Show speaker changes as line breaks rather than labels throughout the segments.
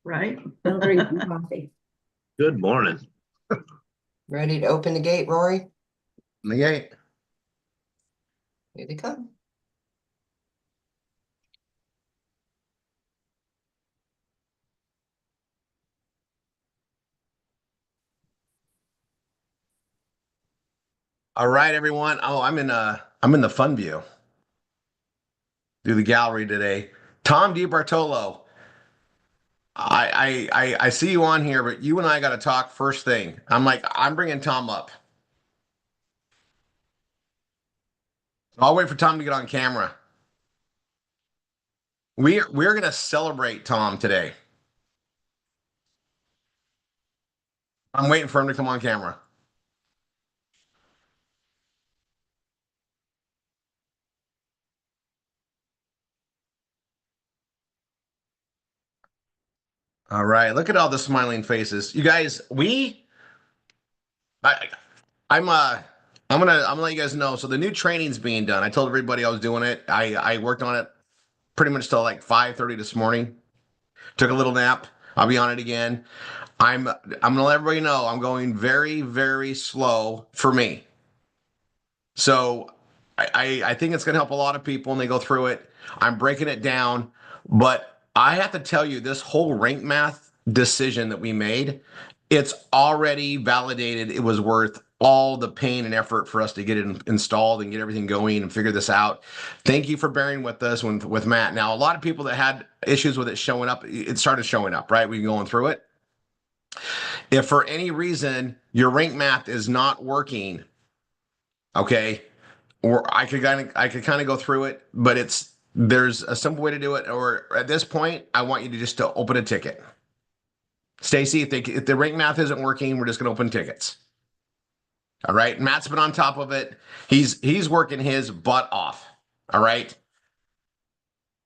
right?
I'll drink some coffee.
Good morning.
Ready to open the gate, Rory?
The gate.
Here they come.
All right, everyone. Oh, I'm in the fun view. Do the gallery today. Tom DiBartolo. I see you on here, but you and I got to talk first thing. I'm bringing Tom up. I'll wait for Tom to get on camera. We're gonna celebrate Tom today. I'm waiting for him to come on camera. All right, look at all the smiling faces. You guys, I I'm gonna let you guys know. So the new training's being done. I told everybody I was doing it. I worked on it pretty much till like 5:30 this morning. Took a little nap. I'll be on it again. I'm gonna let everybody know I'm going very, very slow for me. So I think it's gonna help a lot of people when they go through it. I'm breaking it down, but I have to tell you, this whole rank math decision that we made, it's already validated. It was worth all the pain and effort for us to get it installed and get everything going and figure this out. Thank you for bearing with us with Matt. Now, a lot of people that had issues with it showing up, it started showing up, right? We've been going through it. If for any reason your rank math is not working, okay, or I could kind of go through it, but there's a simple way to do it. Or at this point, I want you to just to open a ticket. Stacy, if the rank math isn't working, we're just going to open tickets. All right. Matt's been on top of it. He's working his butt off. All right.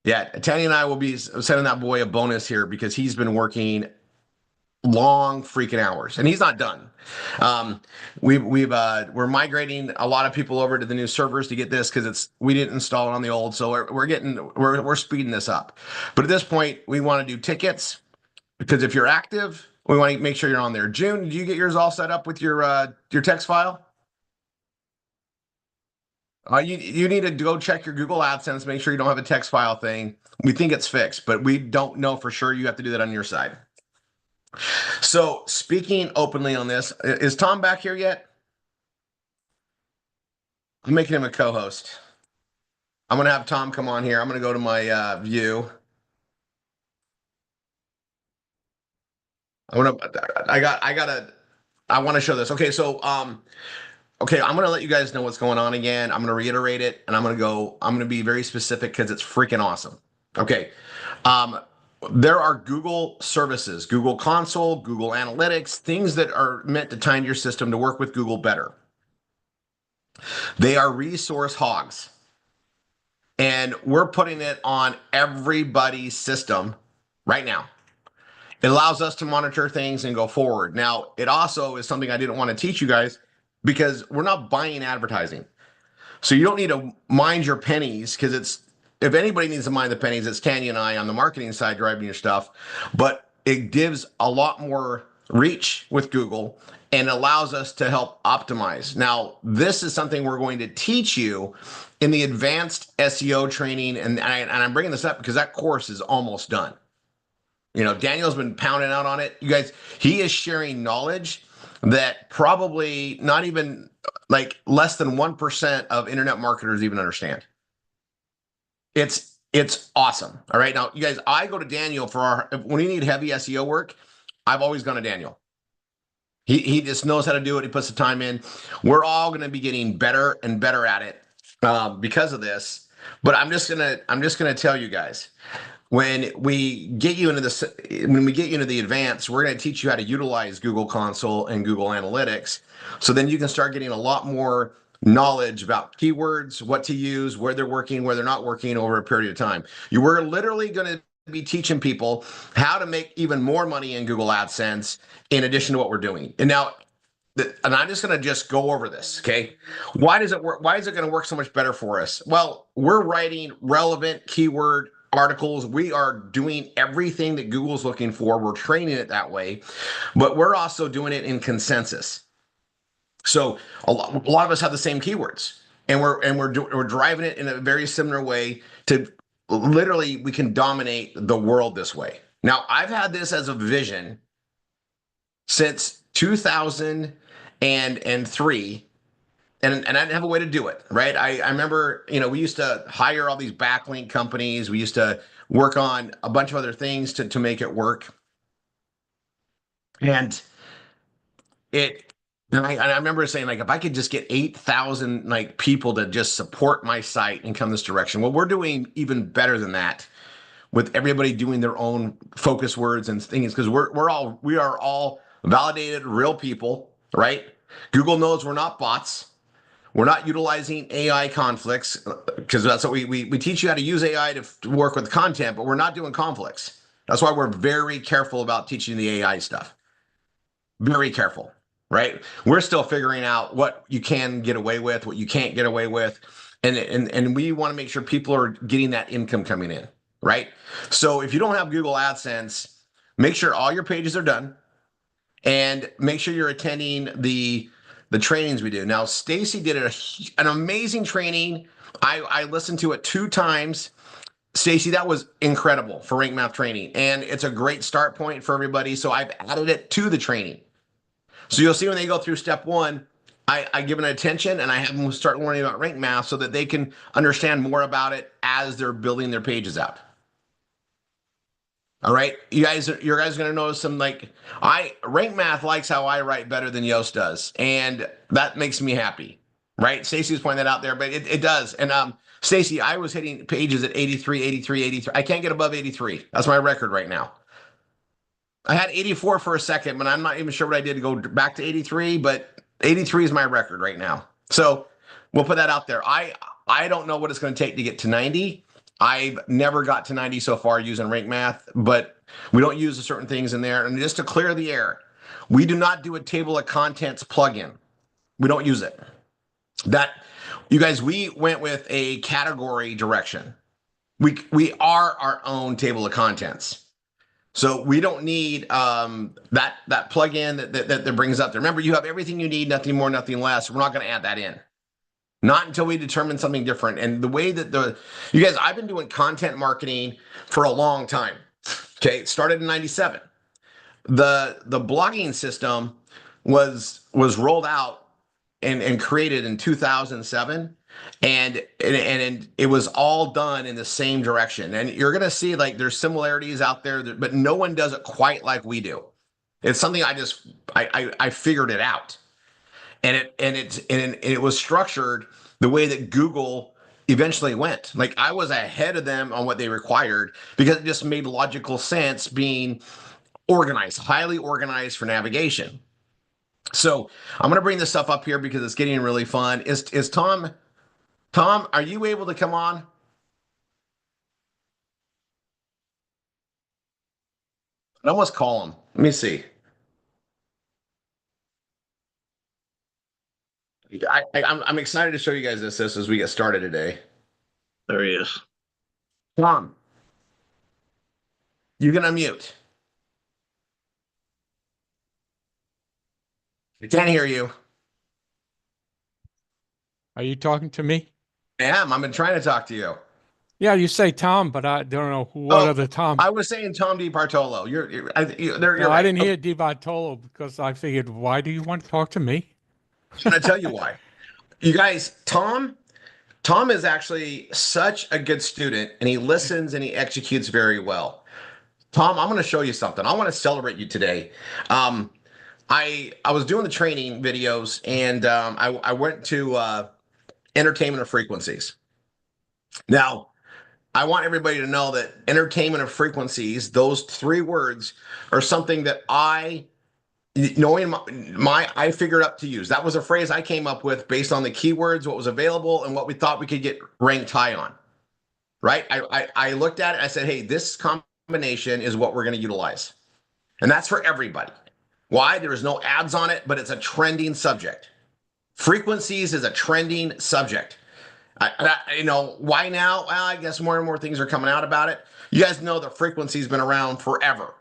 Yeah, Tanya and I will be sending that boy a bonus here because he's been working long freaking hours and he's not done. We're migrating a lot of people over to the new servers to get this because we didn't install it on the old, so we're speeding this up. But at this point, we want to do tickets because if you're active, we want to make sure you're on there. June, did you get yours all set up with your text file? You need to go check your Google AdSense, make sure you don't have a text file thing. We think it's fixed, but we don't know for sure. You have to do that on your side. So speaking openly on this, is Tom back here yet? I'm making him a co-host. I'm going to have Tom come on here. I'm going to go to my view. I want to show this. Okay. So, okay, I'm going to let you guys know what's going on again. I'm going to reiterate it and I'm going to be very specific because it's freaking awesome. Okay. There are Google services, Google Console, Google Analytics, things that are meant to time your system to work with Google better. They are resource hogs. And we're putting it on everybody's system right now. It allows us to monitor things and go forward. Now, it also is something I didn't want to teach you guys because we're not buying advertising. So you don't need to mind your pennies because if anybody needs to mind the pennies, it's Tanya and I on the marketing side driving your stuff. But it gives a lot more reach with Google and allows us to help optimize. Now, this is something we're going to teach you in the advanced SEO training. And I'm bringing this up because that course is almost done. You know, Daniel's been pounding out on it. You guys, he is sharing knowledge that probably not even like less than 1% of internet marketers even understand. It's awesome. All right. Now, you guys, I go to Daniel when you need heavy SEO work, I've always gone to Daniel. He just knows how to do it. He puts the time in. We're all going to be getting better and better at it because of this. But I'm just gonna tell you guys, when we get you into the advanced, we're going to teach you how to utilize Google Console and Google Analytics. So then you can start getting a lot more knowledge about keywords, what to use, where they're working, where they're not working over a period of time. You were literally going to be teaching people how to make even more money in Google AdSense in addition to what we're doing. And now, and I'm just going to just go over this, okay? Why does it work? Why is it going to work so much better for us? Well, we're writing relevant keyword articles. We are doing everything that Google's looking for. We're training it that way, but we're also doing it in consensus. So a lot of us have the same keywords, and we're driving it in a very similar way to literally we can dominate the world this way. Now, I've had this as a vision since 2003, and I didn't have a way to do it, right? I remember, we used to hire all these backlink companies. We used to work on a bunch of other things to make it work. And it, and I remember saying, like, if I could just get 8,000 like people to just support my site and come this direction. Well, we're doing even better than that with everybody doing their own focus words and things because we are all validated real people, right? Google knows we're not bots. We're not utilizing AI conflicts because that's what we teach you how to use AI to work with content, but we're not doing conflicts. That's why we're very careful about teaching the AI stuff. Very careful, right? We're still figuring out what you can get away with, what you can't get away with, and we want to make sure people are getting that income coming in, right? So if you don't have Google AdSense, make sure all your pages are done, and make sure you're attending the trainings we do. Now, Stacy did an amazing training. I listened to it 2 times. Stacy, that was incredible for Rank Math training, and it's a great start point for everybody. So I've added it to the training. So you'll see when they go through step 1, I give an attention and I have them start learning about Rank Math so that they can understand more about it as they're building their pages out. All right, you guys are going to notice some Rank Math likes how I write better than Yoast does, and that makes me happy, right? Stacy's pointing that out there, but it does. And Stacy, I was hitting pages at 83, 83, 83. I can't get above 83. That's my record right now. I had 84 for a second, but I'm not even sure what I did to go back to 83, but 83 is my record right now. So we'll put that out there. I don't know what it's going to take to get to 90. I've never got to 90 so far using Rank Math, but we don't use certain things in there. And just to clear the air, we do not do a table of contents plugin. We don't use it. You guys, we went with a category direction. We are our own table of contents. So we don't need that plugin that brings up there. Remember, you have everything you need, nothing more, nothing less. We're not going to add that in. Not until we determine something different. And the way that you guys, I've been doing content marketing for a long time. Okay, it started in 97. The blogging system was rolled out and created in 2007. And it was all done in the same direction. And you're going to see like there's similarities out there, but no one does it quite like we do. It's something I figured it out. And it was structured the way that Google eventually went. Like I was ahead of them on what they required because it just made logical sense being organized, highly organized for navigation. So I'm going to bring this stuff up here because it's getting really fun. Is Tom, are you able to come on? I almost call him. Let me see. I'm excited to show you guys this as we get started today.
There he is.
Tom, you can unmute. I can't hear you.
Are you talking to me?
I am. I've been trying to talk to you.
Yeah, you say Tom, but I don't know what other Tom.
I was saying Tom DiBartolo. You're right.
I didn't hear Di Bartolo because I figured, why do you want to talk to me?
I'm going to tell you why. You guys, Tom is actually such a good student, and he listens and he executes very well. Tom, I'm going to show you something. I want to celebrate you today. I was doing the training videos, and I went to entertainment of frequencies. Now, I want everybody to know that entertainment of frequencies, those 3 words, are something that I figured out to use. That was a phrase I came up with based on the keywords, what was available, and what we thought we could get ranked high on. Right? I looked at it. I said, hey, this combination is what we're going to utilize. And that's for everybody. Why? There is no ads on it, but it's a trending subject. Frequencies is a trending subject. Why now? Well, I guess more and more things are coming out about it. You guys know the frequency's been around forever.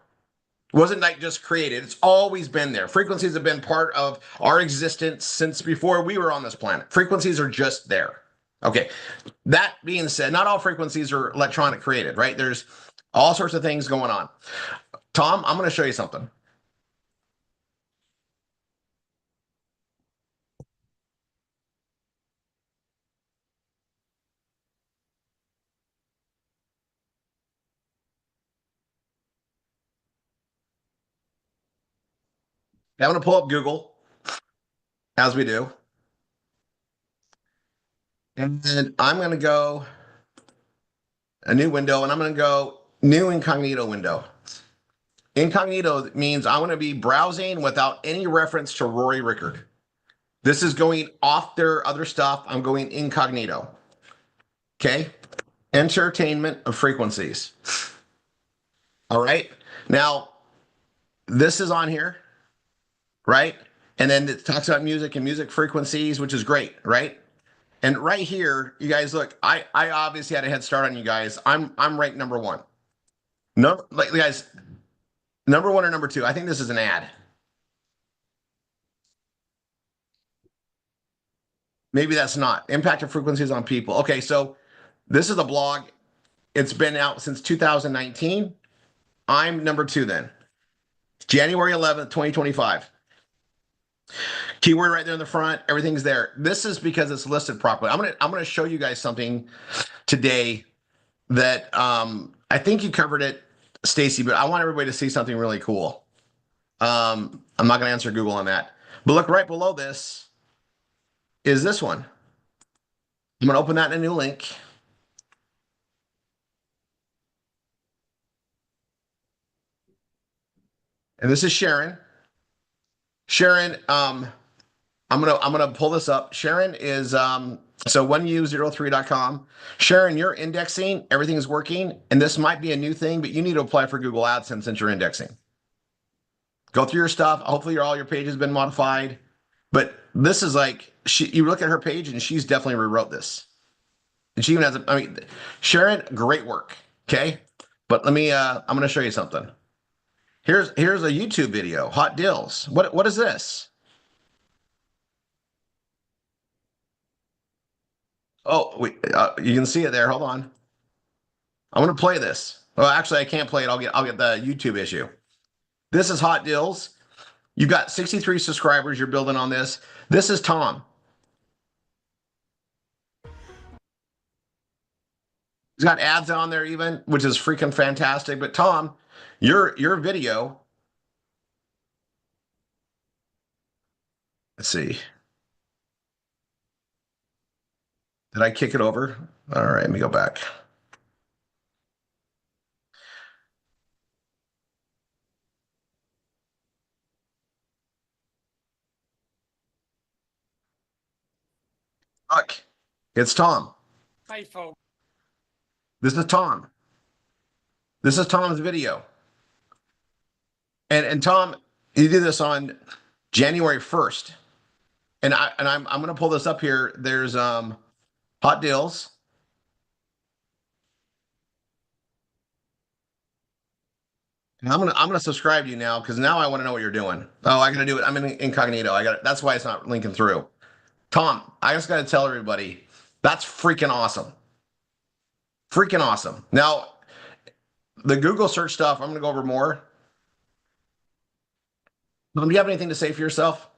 It wasn't like just created. It's always been there. Frequencies have been part of our existence since before we were on this planet. Frequencies are just there. Okay. That being said, not all frequencies are electronic created, right? There's all sorts of things going on. Tom, I'm going to show you something. I'm going to pull up Google, as we do. And then I'm going to go a new window, and I'm going to go new incognito window. Incognito means I want to be browsing without any reference to Rory Ricord. This is going off their other stuff. I'm going incognito. Okay. Entertainment of frequencies. All right. Now, this is on here, right? And then it talks about music and music frequencies, which is great, right? And right here, you guys look, I obviously had a head start on you guys. I'm ranked number one. No, like guys, number one or number two. I think this is an ad. Maybe that's not. Impact of frequencies on people. Okay, so this is a blog. It's been out since 2019. I'm number two then. January 11th, 2025. Keyword right there in the front. Everything's there. This is because it's listed properly. I'm gonna show you guys something today that I think you covered it, Stacy, but I want everybody to see something really cool. I'm not gonna answer Google on that. But look right below this is this one. I'm gonna open that in a new link. And this is Sharon. Sharon, I'm gonna pull this up. Sharon is so 1u03.com. Sharon, you're indexing, everything's working, and this might be a new thing, but you need to apply for Google AdSense since you're indexing. Go through your stuff. Hopefully all your page has been modified. But this is like you look at her page and she's definitely rewrote this. And she even has Sharon, great work. Okay. But let me I'm gonna show you something. Here's a YouTube video, hot deals. What is this? Oh, wait, you can see it there. Hold on. I'm gonna play this. Well, actually, I can't play it. I'll get the YouTube issue. This is hot deals. You've got 63 subscribers. You're building on this. This is Tom. He's got ads on there even, which is freaking fantastic. But Tom, your video. Let's see. Did I kick it over? All right, let me go back. Look, it's Tom.
Hi, folks.
This is Tom. This is Tom's video. And Tom, you did this on January 1st. And I'm going to pull this up here. There's hot deals. And I'm gonna subscribe to you now because now I want to know what you're doing. Oh, I gotta do it. I'm in incognito. I got it. That's why it's not linking through. Tom, I just gotta tell everybody that's freaking awesome. Freaking awesome. Now, the Google search stuff, I'm gonna go over more. Do you have anything to say for yourself?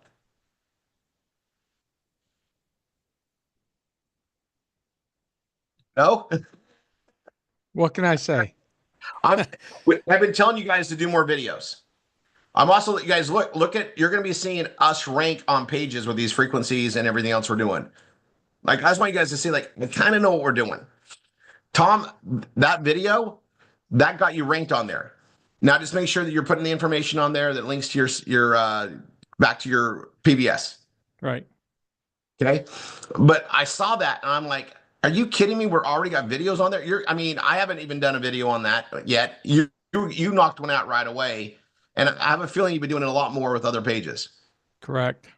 No?
What can I say?
I've been telling you guys to do more videos. I'm also let you guys look at you're going to be seeing us rank on pages with these frequencies and everything else we're doing. Like I just want you guys to see like we kind of know what we're doing. Tom, that video that got you ranked on there. Now just make sure that you're putting the information on there that links to your back to your PBS.
Right.
Okay. But I saw that and I'm like, are you kidding me? We're already got videos on there. I mean, I haven't even done a video on that yet. You knocked one out right away. And I have a feeling you've been doing it a lot more with other pages.
Correct.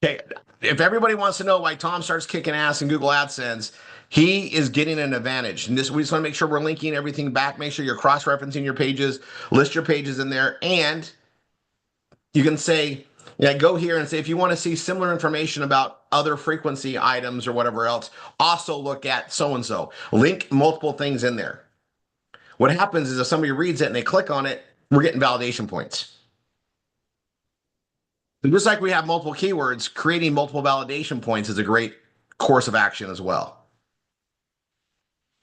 Okay, if everybody wants to know why Tom starts kicking ass in Google AdSense, he is getting an advantage. And this, we just want to make sure we're linking everything back. Make sure you're cross-referencing your pages, list your pages in there, and you can say, yeah, go here and say, if you want to see similar information about other frequency items or whatever else, also look at so-and-so. Link multiple things in there. What happens is if somebody reads it and they click on it, we're getting validation points. And just like we have multiple keywords, creating multiple validation points is a great course of action as well.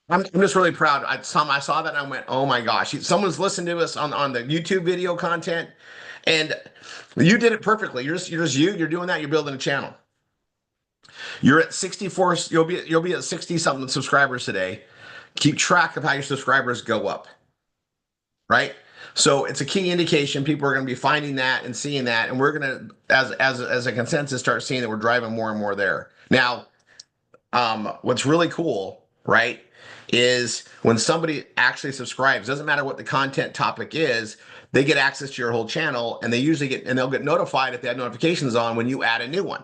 I'm just really proud. I saw that and I went, oh my gosh, someone's listened to us on the YouTube video content, and you did it perfectly. You're doing that. You're building a channel. You're at 64. You'll be at 60 something subscribers today. Keep track of how your subscribers go up, right? So it's a key indication. People are going to be finding that and seeing that, and we're going to, as a consensus, start seeing that we're driving more and more there. Now, what's really cool, right, is when somebody actually subscribes, doesn't matter what the content topic is, they get access to your whole channel, and they'll get notified if they have notifications on when you add a new one.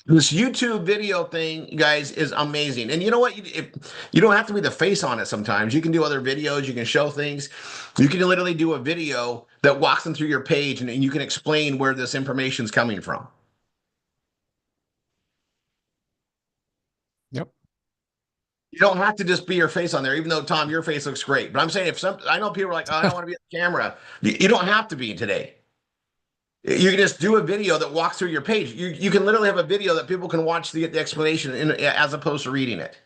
This YouTube video thing, you guys, is amazing. And you know what? You don't have to be the face on it sometimes. You can do other videos. You can show things. You can literally do a video that walks them through your page, and you can explain where this information is coming from.
Yep.
You don't have to just be your face on there, even though, Tom, your face looks great. But I'm saying I know people are like, oh, I don't want to be on the camera. You don't have to be today. You can just do a video that walks through your page. You can literally have a video that people can watch the explanation as opposed to reading it.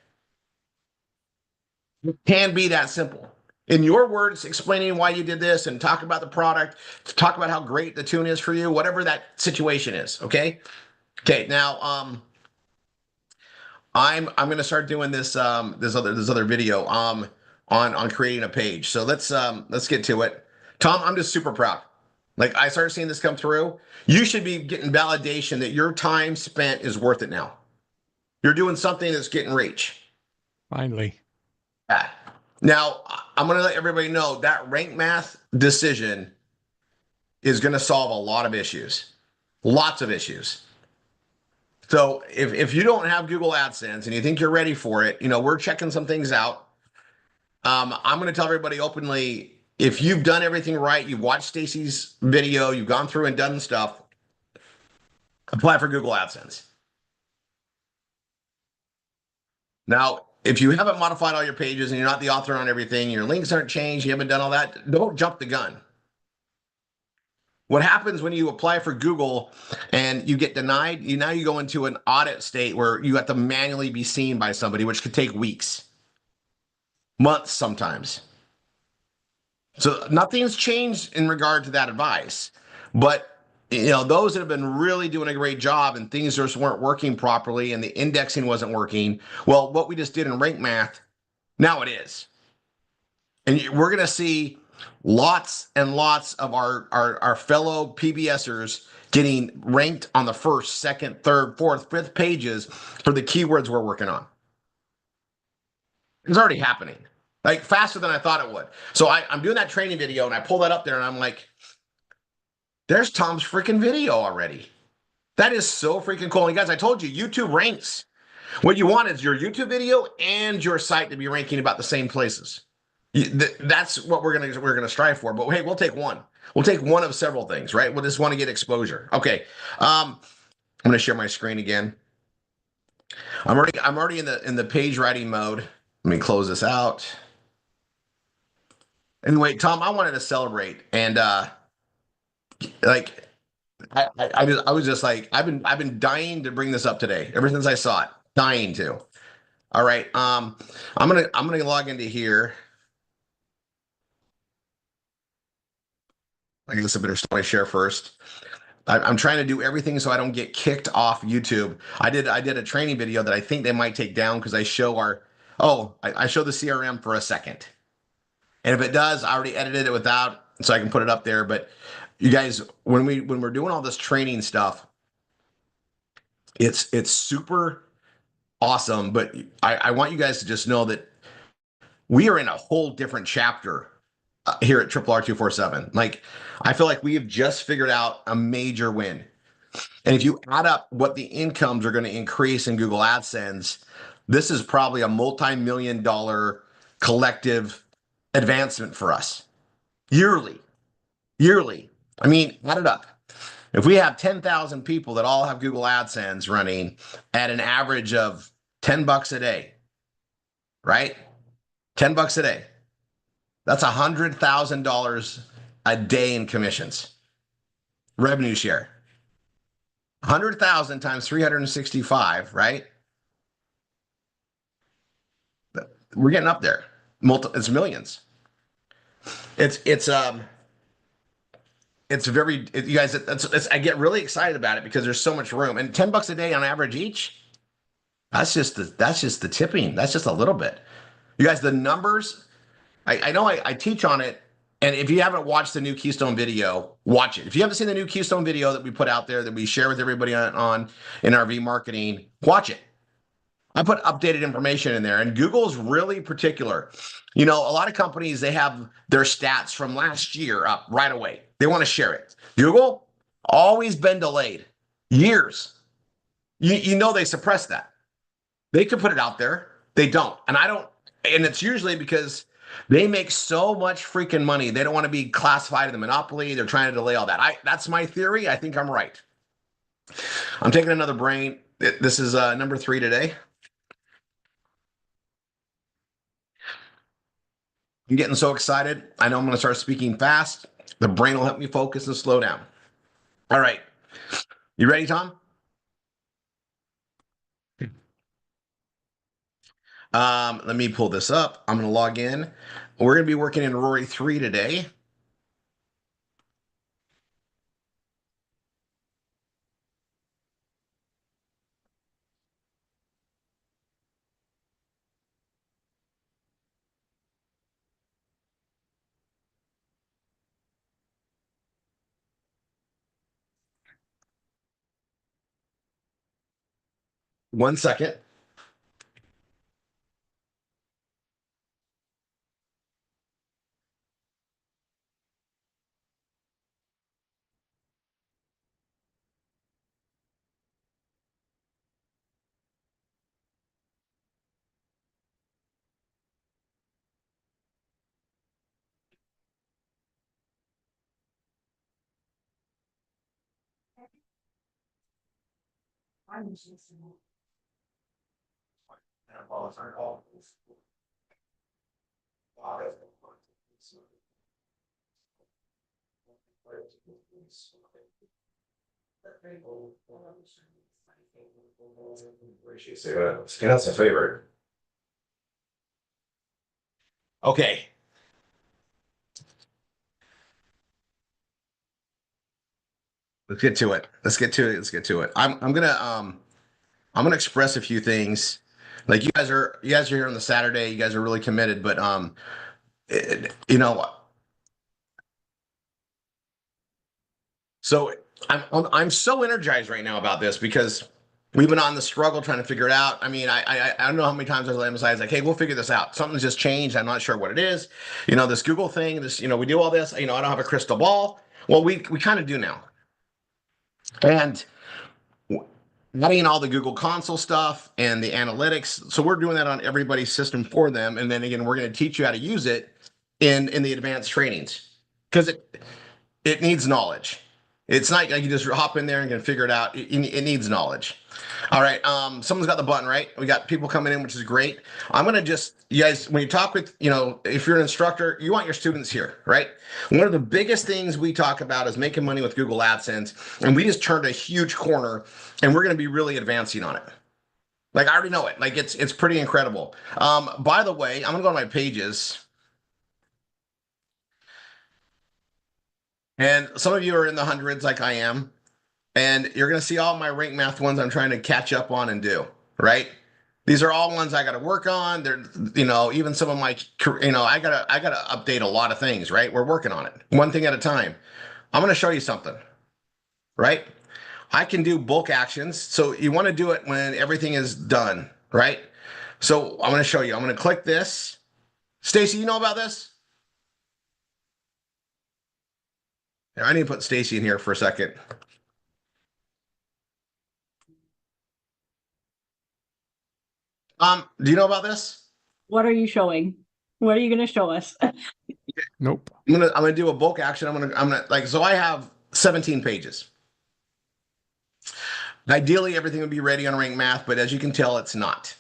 It can be that simple. In your words, explaining why you did this and talk about the product, talk about how great the tune is for you, whatever that situation is. Okay. Okay. Now, I'm going to start doing this this other video on creating a page. So let's get to it. Tom, I'm just super proud. Like, I started seeing this come through. You should be getting validation that your time spent is worth it now. You're doing something that's getting reach.
Finally.
Yeah. Now, I'm going to let everybody know that rank math decision is going to solve a lot of issues. Lots of issues. So if you don't have Google AdSense and you think you're ready for it, we're checking some things out. I'm going to tell everybody openly, if you've done everything right, you've watched Stacy's video, you've gone through and done stuff, apply for Google AdSense. Now, if you haven't modified all your pages and you're not the author on everything, your links aren't changed, you haven't done all that, don't jump the gun. What happens when you apply for Google and you get denied, now you go into an audit state where you have to manually be seen by somebody, which could take weeks, months sometimes. So nothing's changed in regard to that advice, but those that have been really doing a great job and things just weren't working properly and the indexing wasn't working. Well, what we just did in rank math, now it is. And we're going to see lots and lots of our fellow PBSers getting ranked on the first, second, third, fourth, fifth pages for the keywords we're working on. It's already happening. Like, faster than I thought it would. So I'm doing that training video and I pull that up there and I'm like, there's Tom's freaking video already. That is so freaking cool. And guys, I told you, YouTube ranks. What you want is your YouTube video and your site to be ranking about the same places. That's what we're gonna strive for. But hey, we'll take one. We'll take one of several things, right? We'll just want to get exposure. Okay. I'm gonna share my screen again. I'm already in the page writing mode. Let me close this out. Anyway, Tom, I wanted to celebrate, and like I was just like, I've been dying to bring this up today ever since I saw it. Dying to. All right. I'm gonna log into here. I guess I better start my share first. I'm trying to do everything so I don't get kicked off YouTube. I did a training video that I think they might take down because I show I show the CRM for a second. And if it does, I already edited it without, so I can put it up there. But you guys, when we're doing all this training stuff, it's super awesome. But I want you guys to just know that we are in a whole different chapter here at RRR247. Like, I feel like we have just figured out a major win. And if you add up what the incomes are going to increase in Google AdSense, this is probably a multi-million dollar collective advancement for us yearly. Yearly. I mean, add it up. If we have 10,000 people that all have Google AdSense running at an average of $10 a day, right? $10 a day. That's $100,000 a day in commissions. Revenue share. 100,000 times 365, right? We're getting up there. It's millions. It's very you guys. I get really excited about it because there's so much room, and $10 a day on average each. That's just the tipping. That's just a little bit. You guys, the numbers. I know I teach on it, and if you haven't watched the new Keystone video, watch it. If you haven't seen the new Keystone video that we put out there that we share with everybody on NRV marketing, watch it. I put updated information in there, and Google's really particular. You know, a lot of companies, they have their stats from last year up right away. They want to share it. Google, always been delayed. Years. You know they suppress that. They could put it out there. They don't. And I don't, and it's usually because they make so much freaking money. They don't want to be classified as a monopoly. They're trying to delay all that. That's my theory. I think I'm right. I'm taking another brain. This is number 3 today. I'm getting so excited. I know I'm going to start speaking fast. The brain will help me focus and slow down. All right. You ready, Tom? Let me pull this up. I'm going to log in. We're going to be working in Rory 3 today. One second. That's a favorite. Okay. Let's get to it. Let's get to it. Let's get to it. I'm gonna express a few things. Like you guys are here on the Saturday. You guys are really committed, but you know, so I'm so energized right now about this because we've been on the struggle trying to figure it out. I mean, I don't know how many times I've emphasized like, hey, we'll figure this out. Something's just changed. I'm not sure what it is. You know, this Google thing. This, we do all this. You know, I don't have a crystal ball. Well, we kind of do now, and adding all the Google console stuff and the analytics. So we're doing that on everybody's system for them. And then again, we're going to teach you how to use it in the advanced trainings because it needs knowledge. It's not like you just hop in there and can figure it out. It needs knowledge. All right. Someone's got the button, right? We got people coming in, which is great. I'm going to you guys, when you talk with, if you're an instructor, you want your students here, right? One of the biggest things we talk about is making money with Google AdSense. And we just turned a huge corner and we're going to be really advancing on it. Like, I already know it. Like, it's pretty incredible. By the way, I'm going to go to my pages. And some of you are in the hundreds like I am. And you're going to see all my rank math ones I'm trying to catch up on and do, right? These are all ones I got to work on. They're, even some of my, I got to update a lot of things, right? We're working on it one thing at a time. I'm going to show you something, right? I can do bulk actions. So you want to do it when everything is done, right? So I'm going to show you. I'm going to click this. Stacy, you know about this? I need to put Stacy in here for a second. Do you know about this?
What are you showing? What are you going to show us?
Nope.
I'm gonna do a bulk action. I'm gonna like, so I have 17 pages. Ideally, everything would be ready on Rank Math, but as you can tell, it's not.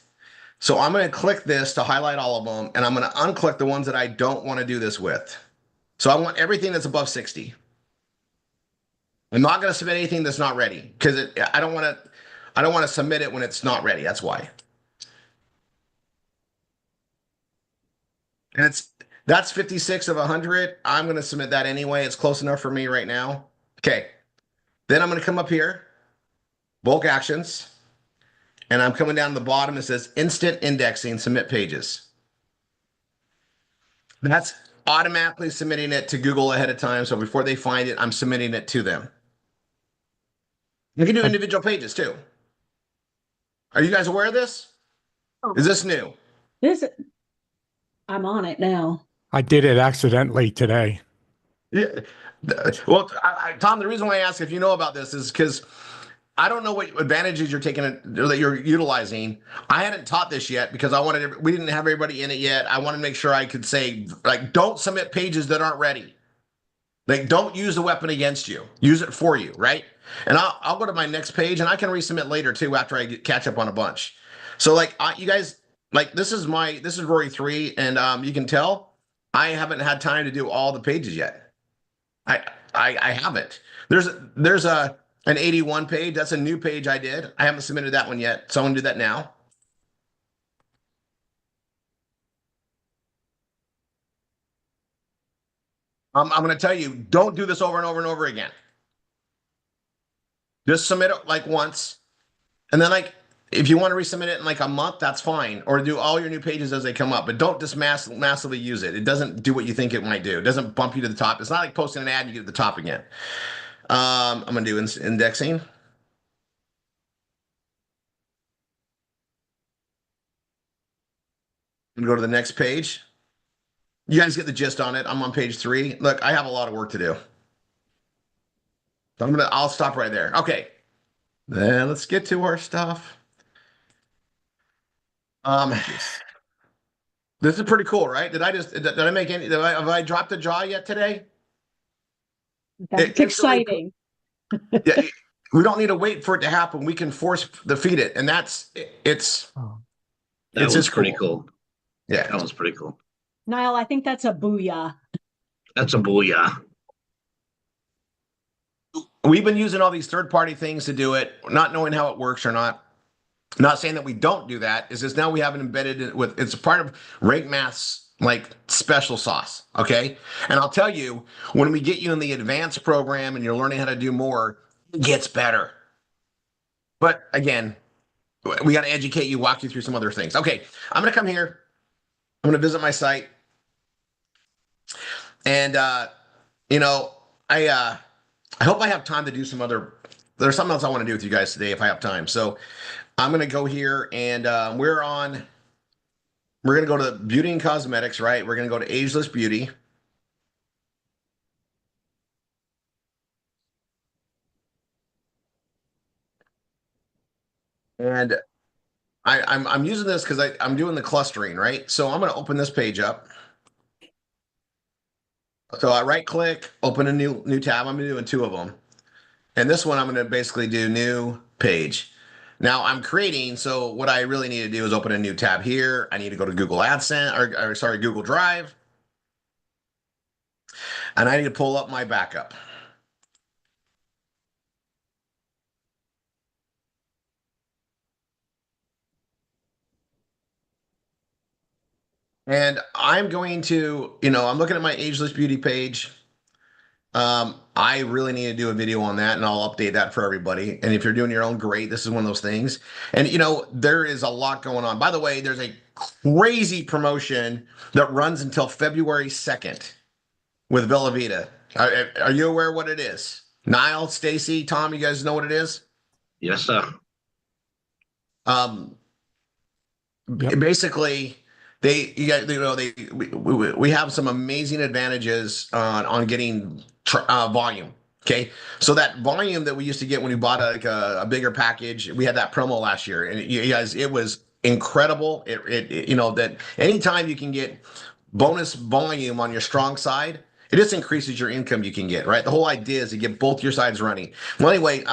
So I'm gonna click this to highlight all of them, and I'm gonna unclick the ones that I don't want to do this with. So I want everything that's above 60. I'm not gonna submit anything that's not ready because I don't want to submit it when it's not ready. That's why. And that's 56 of 100. I'm going to submit that anyway. It's close enough for me right now. Okay. Then I'm going to come up here, bulk actions, and I'm coming down the bottom. It says instant indexing, submit pages. That's automatically submitting it to Google ahead of time. So before they find it, I'm submitting it to them. You can do individual pages too. Are you guys aware of this? Is this new?
I'm on it now.
I did it accidentally today.
Yeah. Well, Tom, the reason why I ask if you know about this is because I don't know what advantages you're taking that you're utilizing. I hadn't taught this yet because we didn't have everybody in it yet. I wanted to make sure I could say, like, don't submit pages that aren't ready. Like, don't use the weapon against you. Use it for you, right? And I'll go to my next page and I can resubmit later too after I catch up on a bunch. So like you guys, like this is Rory 3, and you can tell I haven't had time to do all the pages yet. I haven't. There's an 81 page. That's a new page I did. I haven't submitted that one yet, so I'm gonna do that now. I'm gonna tell you, don't do this over and over and over again. Just submit it like once, and then like if you want to resubmit it in like a month, that's fine. Or do all your new pages as they come up, but don't just massively use it. It doesn't do what you think it might do. It doesn't bump you to the top. It's not like posting an ad and you get to the top again. I'm gonna do indexing. And go to the next page. You guys get the gist on it. I'm on page 3. Look, I have a lot of work to do. So I'll stop right there. Okay. Then let's get to our stuff. This is pretty cool, right? Did I make any, have I dropped a jaw yet today?
That's exciting.
Yeah, we don't need to wait for it to happen. We can force feed it, and it's
was pretty cool.
Yeah,
that was pretty cool.
Niall, I think that's a booyah.
That's a booyah.
We've been using all these third-party things to do it, not knowing how it works or not. Not saying that we don't do that. It's just now we have it embedded with. It's a part of Rank Math's like special sauce. Okay, and I'll tell you, when we get you in the advanced program and you're learning how to do more, it gets better. But again, we got to educate you, walk you through some other things. Okay, I'm gonna come here. I'm gonna visit my site, and you know, I hope I have time to do some other. There's something else I want to do with you guys today if I have time. So I'm going to go here and we're going to go to beauty and cosmetics, right? We're going to go to ageless beauty. And I'm using this because I'm doing the clustering, right? So I'm going to open this page up. So I right click, open a new tab. I'm doing 2 of them. And this one I'm going to basically do new page. Now I'm creating, so what I really need to do is open a new tab here. I need to go to Google AdSense, or sorry, Google Drive. And I need to pull up my backup. And I'm going to, I'm looking at my ageless beauty page. I really need to do a video on that, and I'll update that for everybody. And if you're doing your own, great. This is one of those things. And there is a lot going on. By the way, there's a crazy promotion that runs until February 2nd with Bella Vita. Are you aware what it is? Niall, Stacy, Tom, you guys know what it is?
Yes, sir.
Yep.
Basically, we have some amazing advantages on getting volume. Okay, so that volume that we used to get when we bought a bigger package, we had that promo last year, and you guys, it was incredible. You know that anytime you can get bonus volume on your strong side, it just increases your income you can get. Right, the whole idea is to get both your sides running. Well, anyway,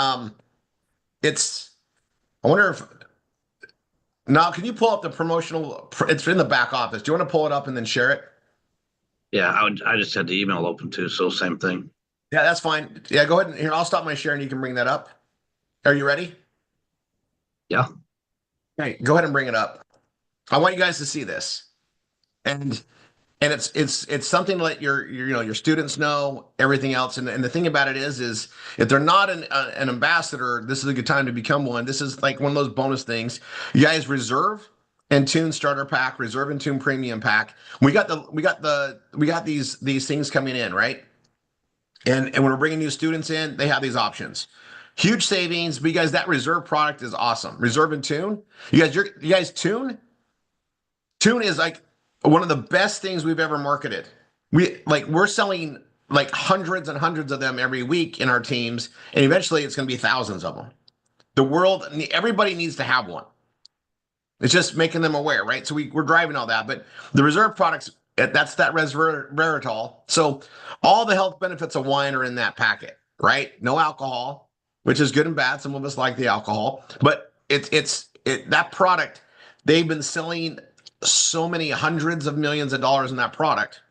it's. I wonder if now can you pull up the promotional? It's in the back office. Do you want to pull it up and then share it?
Yeah, I just had the email open too, so same thing.
Yeah, that's fine. Yeah, go ahead and here. I'll stop my share and you can bring that up. Are you ready?
Yeah.
Okay, go ahead and bring it up. I want you guys to see this, and it's something to let your students know everything else. And the thing about it is if they're not an ambassador, this is a good time to become one. This is like one of those bonus things. You guys reserve and tune starter pack, reserve and tune premium pack. We got these things coming in, right? And when we're bringing new students in, they have these options. Huge savings, but you guys, that reserve product is awesome. Reserve and tune. You guys tune. Tune is like one of the best things we've ever marketed. We're selling like hundreds and hundreds of them every week in our teams, and eventually it's going to be thousands of them. Everybody needs to have one. It's just making them aware, right? So we're driving all that, but the reserve products, that's that resveratrol. So all the health benefits of wine are in that packet, right? No alcohol, which is good and bad. Some of us like the alcohol, but that product, they've been selling so many hundreds of millions of dollars in that product.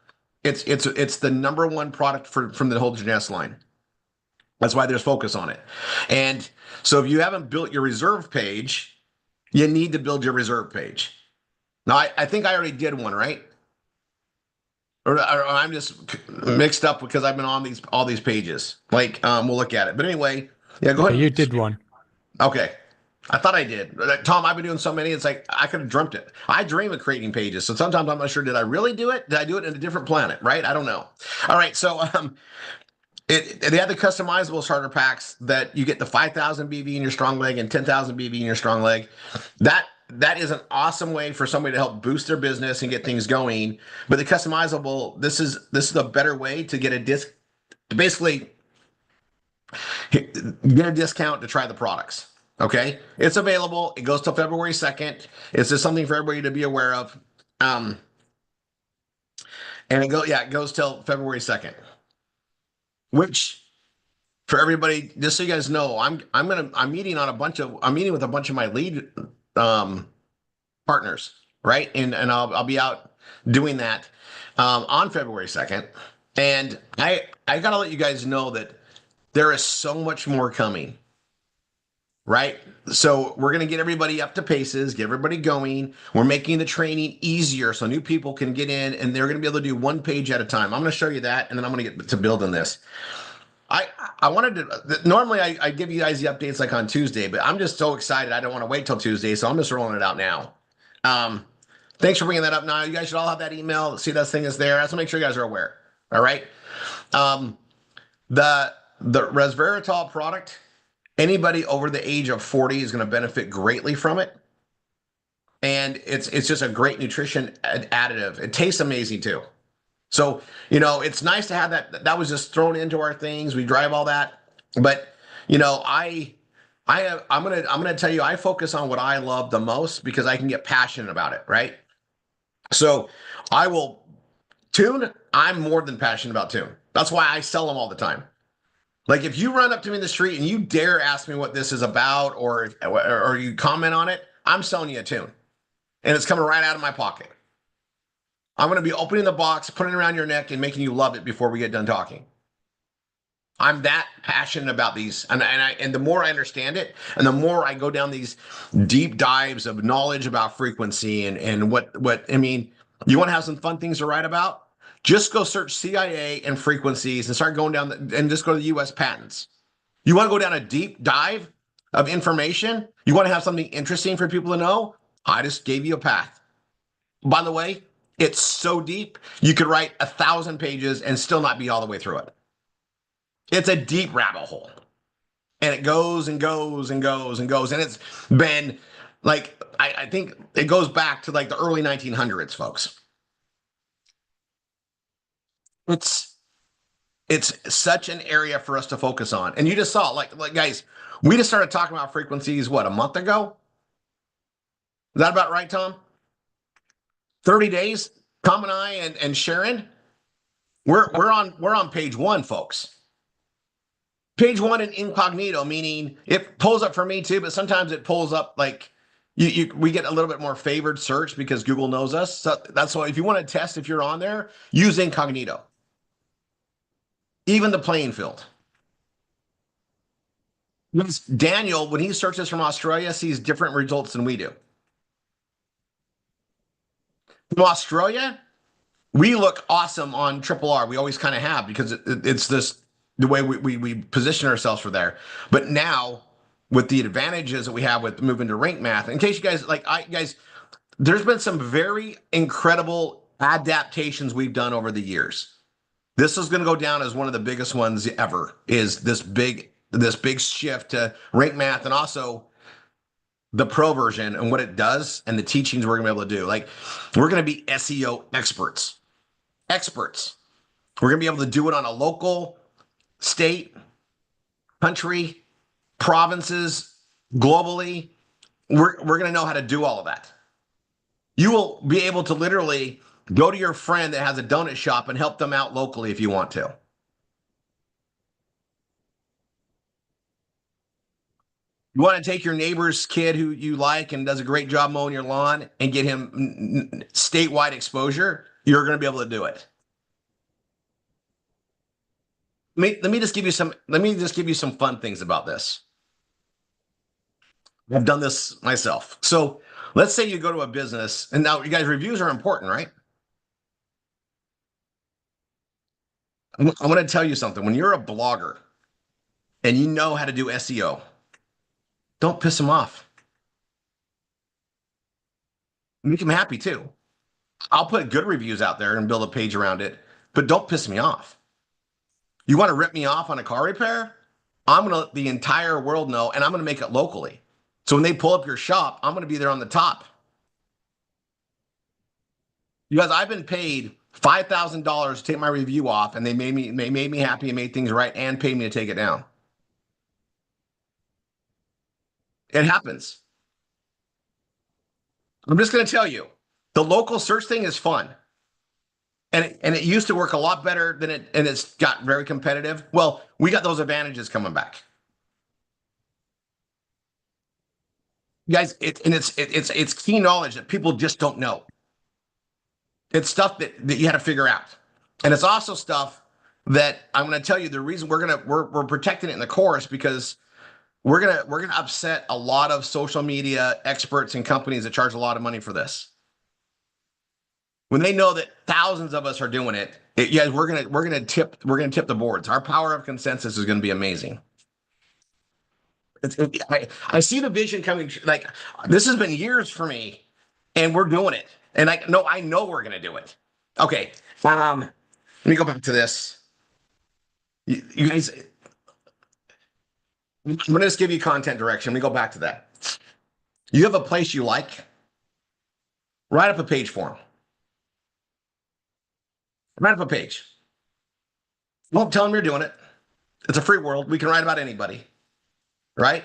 It's the number one product from the whole Jeunesse line. That's why there's focus on it. And so if you haven't built your reserve page, you need to build your reserve page. Now, I think I already did one, right? Or I'm just mixed up because I've been on all these pages. We'll look at it. But anyway, yeah, go ahead.
You did one.
Okay. I thought I did. Tom, I've been doing so many, it's like I could have dreamt it. I dream of creating pages. So sometimes I'm not sure, did I really do it? Did I do it in a different planet, right? I don't know. All right. So they have the customizable starter packs that you get the 5,000 BV in your strong leg and 10,000 BV in your strong leg. That is an awesome way for somebody to help boost their business and get things going. But the customizable, this is a better way to get a disc, to basically get a discount to try the products. Okay, it's available. It goes till February 2nd. It's just something for everybody to be aware of. And it goes till February 2nd. Which, for everybody, just so you guys know, I'm meeting with a bunch of my lead partners, right? And I'll be out doing that on February 2nd. And I gotta let you guys know that there is so much more coming. Right? So we're going to get everybody up to paces, get everybody going. We're making the training easier so new people can get in and they're going to be able to do one page at a time. I'm going to show you that, and then I'm going to get to building this. I wanted to, normally I give you guys the updates like on Tuesday, but I'm just so excited. I don't want to wait till Tuesday, so I'm just rolling it out now. Thanks for bringing that up now. You guys should all have that email. See that thing is there. I just want to make sure you guys are aware. All right. The resveratrol product, anybody over the age of 40 is going to benefit greatly from it. And it's just a great nutrition additive. It tastes amazing too. So, it's nice to have that. That was just thrown into our things. We drive all that. But, I'm going to tell you, I focus on what I love the most because I can get passionate about it. Right. So I will tune. I'm more than passionate about tune. That's why I sell them all the time. Like if you run up to me in the street and you dare ask me what this is about or you comment on it, I'm selling you a tune. And it's coming right out of my pocket. I'm going to be opening the box, putting it around your neck and making you love it before we get done talking. I'm that passionate about these. And the more I understand it and the more I go down these deep dives of knowledge about frequency and what I mean, you want to have some fun things to write about? Just go search CIA and frequencies and start going down and just go to the US patents. You want to go down a deep dive of information? You want to have something interesting for people to know? I just gave you a path. By the way, it's so deep, you could write 1,000 pages and still not be all the way through it. It's a deep rabbit hole. And it goes and goes and goes and goes. And it's been like, I think it goes back to like the early 1900s, folks. It's such an area for us to focus on. And you just saw, like guys, we just started talking about frequencies, what, a month ago? Is that about right, Tom? 30 days? Tom and I and Sharon, we're on page one, folks. Page one in incognito, meaning it pulls up for me too, but sometimes it pulls up like we get a little bit more favored search because Google knows us. So that's why if you want to test if you're on there, use incognito. Even the playing field. Daniel, when he searches from Australia, sees different results than we do. From Australia, we look awesome on RRR. We always kind of have because it's the way we position ourselves for there. But now with the advantages that we have with moving to rank math, in case you guys guys, there's been some very incredible adaptations we've done over the years. This is going to go down as one of the biggest ones ever. Is this big shift to rank math and also the pro version and what it does and the teachings we're going to be able to do. Like we're going to be SEO experts. We're going to be able to do it on a local, state, country, provinces, globally. We're going to know how to do all of that. You will be able to literally go to your friend that has a donut shop and help them out locally if you want to. You want to take your neighbor's kid who you like and does a great job mowing your lawn and get him statewide exposure, you're going to be able to do it. Let me just give you some fun things about this. I've done this myself. So let's say you go to a business, and now you guys, reviews are important, right? I'm going to tell you something. When you're a blogger and you know how to do SEO, don't piss them off. Make them happy too. I'll put good reviews out there and build a page around it, but don't piss me off. You want to rip me off on a car repair? I'm going to let the entire world know, and I'm going to make it locally. So when they pull up your shop, I'm going to be there on the top. You guys, I've been paid $5,000 to take my review off, and they made me happy and made things right and paid me to take it down. It happens. I'm just going to tell you, the local search thing is fun. And it used to work a lot better than it's got very competitive. Well, we got those advantages coming back. Guys, it's key knowledge that people just don't know. It's stuff that you had to figure out. And it's also stuff that I'm going to tell you the reason we're protecting it in the course because we're going to upset a lot of social media experts and companies that charge a lot of money for this. When they know that thousands of us are doing it, yeah, we're gonna tip the boards. Our power of consensus is going to be amazing. I see the vision coming. Like this has been years for me, and we're doing it. And I know we're going to do it. Okay, let me go back to this. You guys, I'm going to just give you content direction. Let me go back to that. You have a place you like. Write up a page for them. Write up a page. Won't tell them you're doing it. It's a free world. We can write about anybody, right?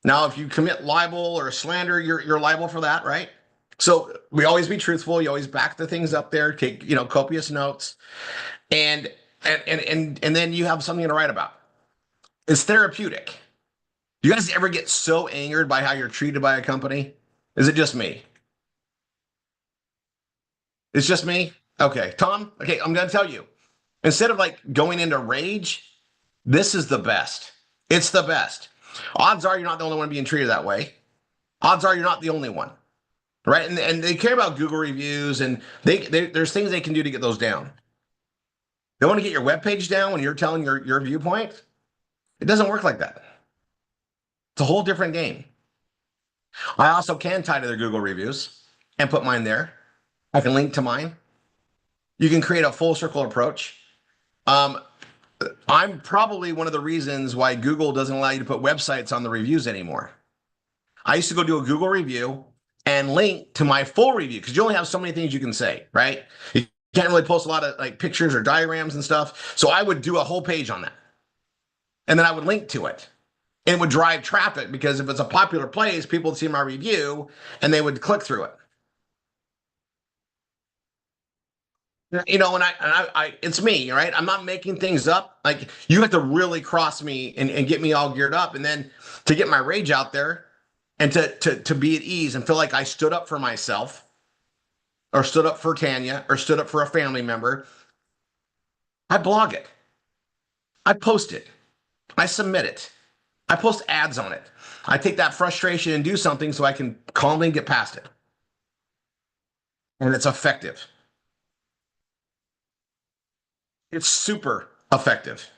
Now, if you commit libel or slander, you're liable for that, right? So we always be truthful. You always back the things up there. Take copious notes, and then you have something to write about. It's therapeutic. Do you guys ever get so angered by how you're treated by a company? Is it just me? It's just me? Okay, Tom, okay, I'm going to tell you. Instead of like going into rage, this is the best. It's the best. Odds are you're not the only one being treated that way. Odds are you're not the only one, right? And they care about Google reviews, and there's things they can do to get those down. They want to get your webpage down when you're telling your viewpoint. It doesn't work like that. It's a whole different game. I also can tie to their Google reviews and put mine there. I can link to mine. You can create a full circle approach. I'm probably one of the reasons why Google doesn't allow you to put websites on the reviews anymore. I used to go do a Google review and link to my full review because you only have so many things you can say, right? You Can't really post a lot of like pictures or diagrams and stuff. So I would do a whole page on that. And then I would link to it. It would drive traffic because if it's a popular place, people would see my review and they would click through it. You know, it's me, right? I'm not making things up. Like you have to really cross me and get me all geared up. And then to get my rage out there and to be at ease and feel like I stood up for myself or stood up for Tanya or stood up for a family member, I blog it. I post it. I submit it. I post ads on it. I take that frustration and do something so I can calmly get past it. And it's effective. It's super effective.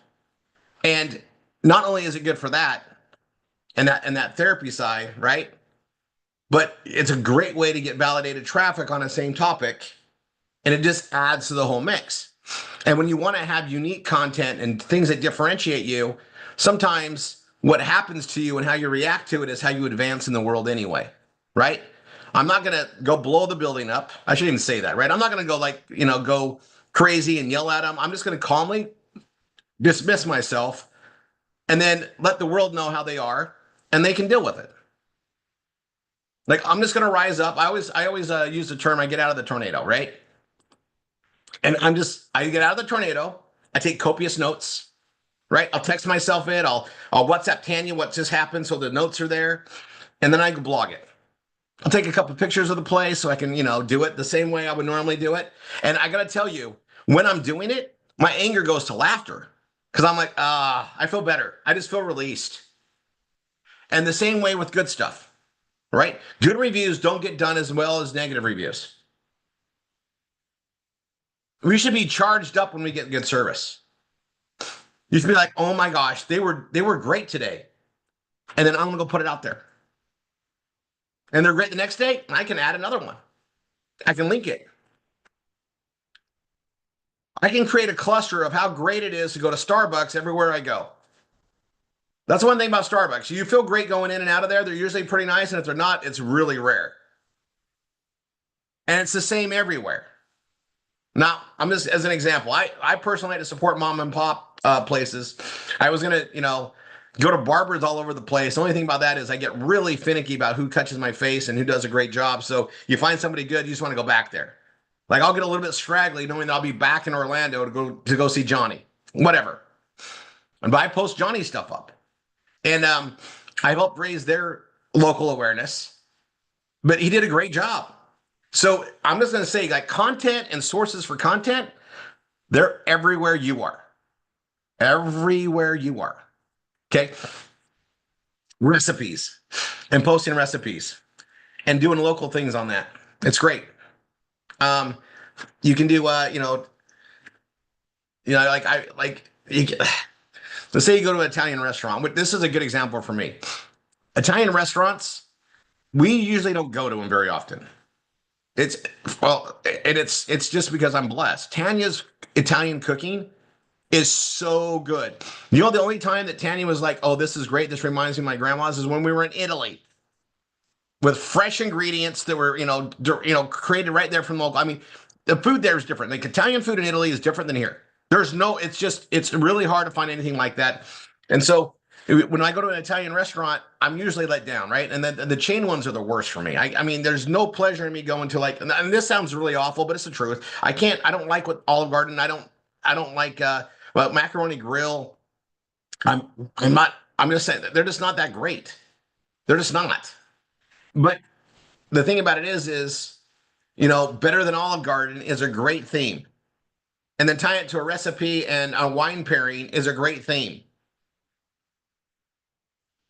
And not only is it good for that and that therapy side, right? But it's a great way to get validated traffic on the same topic. And it just adds to the whole mix. And when you want to have unique content and things that differentiate you, sometimes what happens to you and how you react to it is how you advance in the world anyway, right? I'm not going to go blow the building up. I shouldn't even say that, right? I'm not going to go like, go crazy and yell at them. I'm just going to calmly dismiss myself and then let the world know how they are and they can deal with it. Like I'm just going to rise up. I always use the term, I get out of the tornado, right? And I get out of the tornado. I take copious notes. Right? I'll text myself it. I'll WhatsApp Tanya what just happened so the notes are there. And then I can blog it. I'll take a couple pictures of the place so I can, do it the same way I would normally do it. And I got to tell you, when I'm doing it, my anger goes to laughter because I'm like, I feel better. I just feel released. And the same way with good stuff, right? Good reviews don't get done as well as negative reviews. We should be charged up when we get good service. You should be like, oh my gosh, they were great today. And then I'm going to go put it out there. And they're great the next day. I can add another one. I can link it. I can create a cluster of how great it is to go to Starbucks everywhere I go. That's one thing about Starbucks. You feel great going in and out of there. They're usually pretty nice. And if they're not, it's really rare. And it's the same everywhere. Now, I'm just as an example. I personally like to support mom and pop places. I was gonna, go to barbers all over the place. The only thing about that is I get really finicky about who touches my face and who does a great job. So you find somebody good, you just want to go back there. Like I'll get a little bit straggly knowing that I'll be back in Orlando to go see Johnny, whatever. But I post Johnny stuff up, and I helped raise their local awareness. But he did a great job. So I'm just going to say, like, content and sources for content, they're everywhere you are. Everywhere you are. Okay. Recipes and posting recipes and doing local things on that. It's great. You can do, let's say you go to an Italian restaurant. This is a good example for me. Italian restaurants, we usually don't go to them very often. It's just because I'm blessed. Tanya's Italian cooking is so good. The only time that Tanya was like, oh, this is great, this reminds me of my grandma's, is when we were in Italy with fresh ingredients that were, created right there from local. I mean, the food there is different. Like Italian food in Italy is different than here. It's really hard to find anything like that. And so when I go to an Italian restaurant, I'm usually let down, right? And then the chain ones are the worst for me. I mean, there's no pleasure in me going to and this sounds really awful, but it's the truth. I don't like what Olive Garden. I don't like, Macaroni Grill. I'm just saying they're just not that great. They're just not. But the thing about it is, better than Olive Garden is a great theme. And then tie it to a recipe and a wine pairing is a great theme.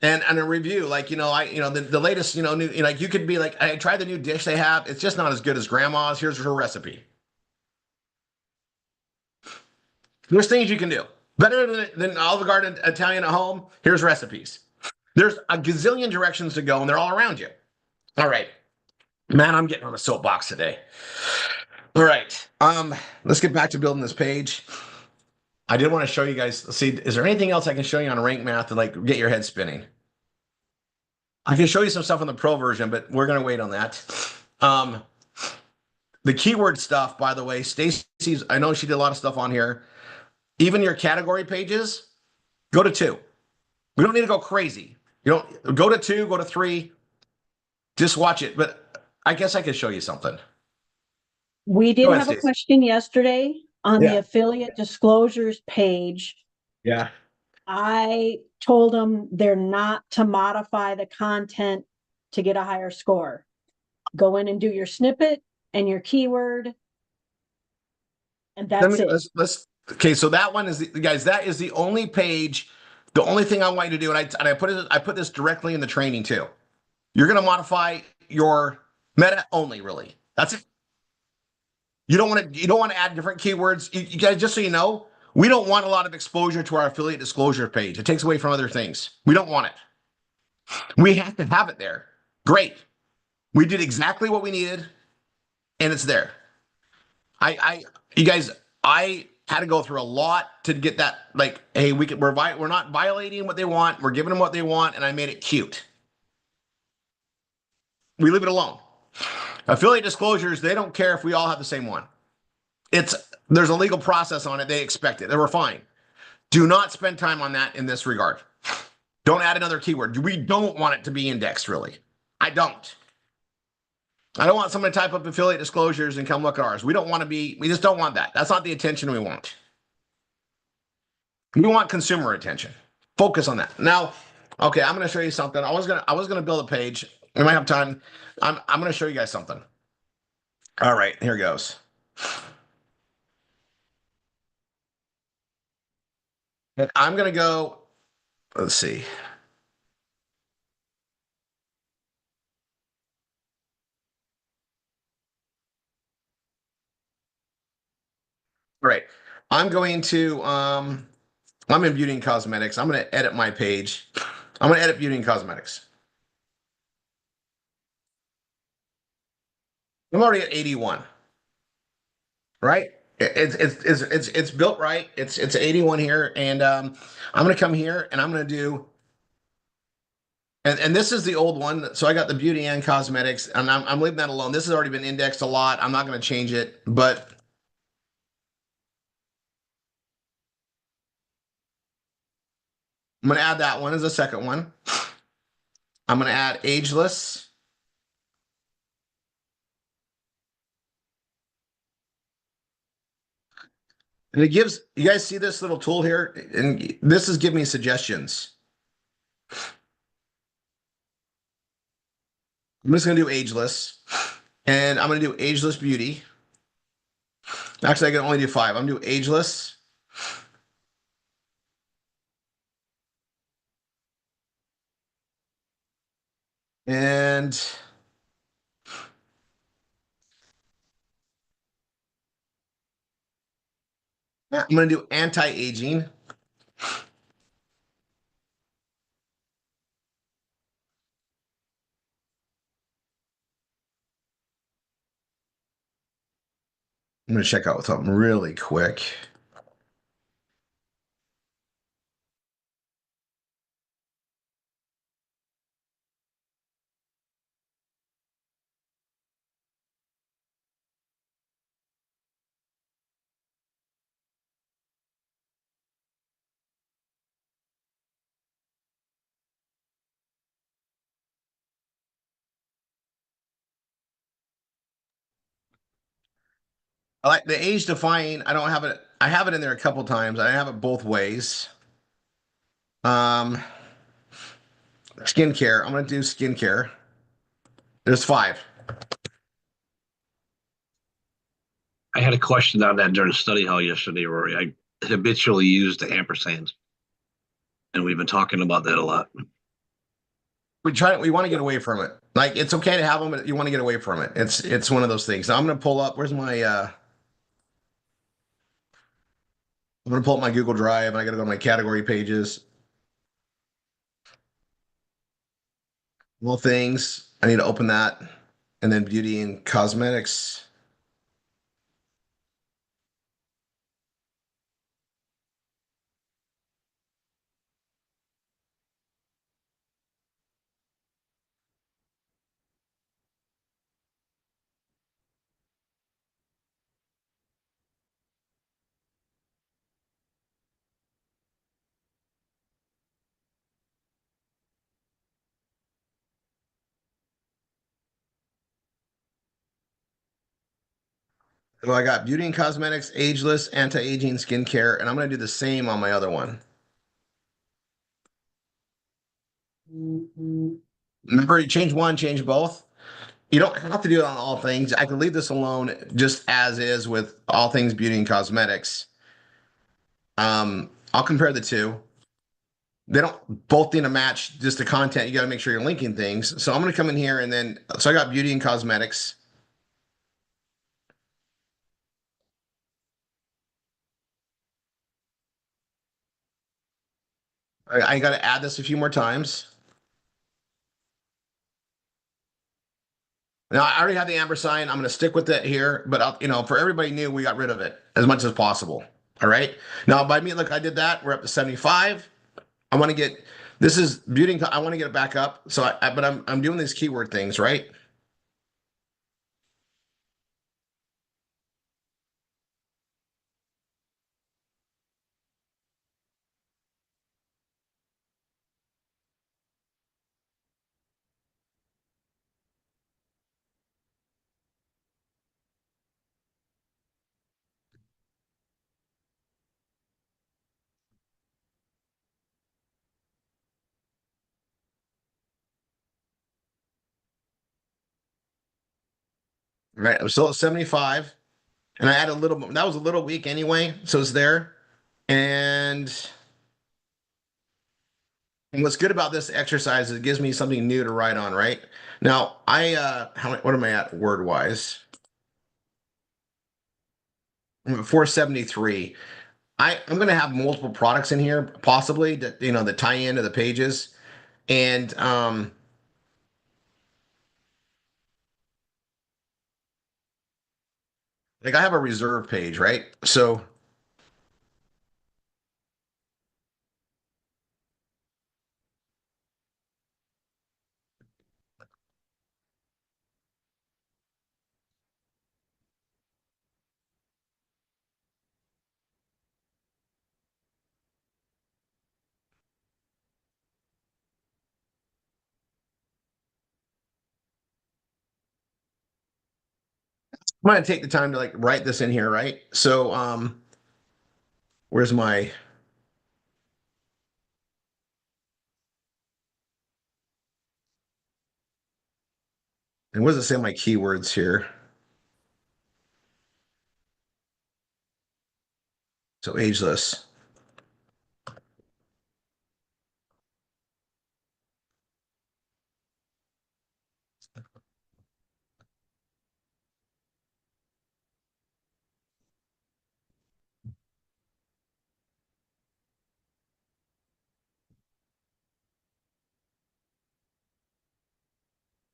And a review, the latest, new, you could be like, I tried the new dish they have. It's just not as good as grandma's. Here's her recipe. There's things you can do. Better than Olive Garden Italian at home, here's recipes. There's a gazillion directions to go, and they're all around you. All right. Man, I'm getting on a soapbox today. All right. Let's get back to building this page. I did want to show you guys, see, is there anything else I can show you on rank math to get your head spinning? I can show you some stuff on the pro version, but we're going to wait on that. The keyword stuff, by the way, Stacy's, I know she did a lot of stuff on here. Even your category pages, go to 2. We don't need to go crazy. You don't go to 2, go to 3. Just watch it. But I guess I could show you something.
We
Go
did
ahead,
have a
Stacey.
question yesterday on the
Yeah.
affiliate disclosures page.
Yeah.
I told them they're not to modify the content to get a higher score. Go in and do your snippet and your keyword, and
Let
that's
me
it.
let's okay. So that one is guys. That is the only page. The only thing I want you to do, and I put this directly in the training too. You're going to modify your meta only. Really, that's it. You don't want to add different keywords. You guys, just so you know, we don't want a lot of exposure to our affiliate disclosure page. It takes away from other things. We don't want it. We have to have it there. Great. We did exactly what we needed, and it's there. You guys, I had to go through a lot to get that. Like, hey, we're not violating what they want. We're giving them what they want, and I made it cute. We leave it alone. Affiliate disclosures, they don't care if we all have the same one. There's a legal process on it. They expect it. They were fine. Do not spend time on that in this regard. Don't add another keyword. We don't want it to be indexed, really. I don't. I don't want someone to type up affiliate disclosures and come look at ours. We just don't want that. That's not the attention we want. We want consumer attention. Focus on that. Now, okay, I'm going to show you something. I was gonna build a page. We might have time. I'm going to show you guys something. All right, here goes. And I'm going to go. Let's see. All right, I'm going to. I'm in beauty and cosmetics. I'm going to edit my page. I'm going to edit beauty and cosmetics. I'm already at 81. Right? It's built right. It's 81 here, and I'm gonna come here and I'm gonna do. And this is the old one, so I got the beauty and cosmetics, and I'm leaving that alone. This has already been indexed a lot. I'm not gonna change it, but I'm gonna add that one as a second one. I'm gonna add ageless. And it gives you guys see this little tool here, and this is giving me suggestions. I'm just gonna do ageless, and I'm gonna do ageless beauty. Actually, I can only do 5. I'm gonna do ageless. And yeah, I'm going to do anti-aging. I'm going to check out something really quick. I like the age defying. I don't have it. I have it in there a couple times. I have it both ways. Um, skincare. I'm going to do skincare. There's 5.
I had a question on that during study hall yesterday, Rory. I habitually use the ampersands, and we've been talking about that a lot.
We want to get away from it. Like it's okay to have them, but you want to get away from it. It's one of those things. Now I'm going to pull up. Where's my? I'm going to pull up my Google Drive, and I got to go to my category pages. Little things. I need to open that, and then beauty and cosmetics. Well, I got beauty and cosmetics, ageless, anti-aging skincare, and I'm going to do the same on my other one. Remember, you change one, change both. You don't have to do it on all things. I can leave this alone just as is with all things beauty and cosmetics. I'll compare the two. They don't both need to match just the content. You got to make sure you're linking things. So I'm going to come in here and then, so I got beauty and cosmetics. I got to add this a few more times. Now I already have the ampersand. I'm going to stick with it here, but for everybody new, we got rid of it as much as possible. All right. Now by me, look, I did that. We're up to 75. I want to get, this is beauty. I want to get it back up. So but I'm doing these keyword things, right? Right. I'm still at 75 and I add a little, that was a little weak anyway. So it's there. And what's good about this exercise is it gives me something new to write on, right? Now, what am I at word wise? I'm at 473. I'm going to have multiple products in here, possibly that tie into the pages. And like I have a reserve page, right? So I'm going to take the time to like write this in here, right? So where's my and what does it say my keywords here? So ageless.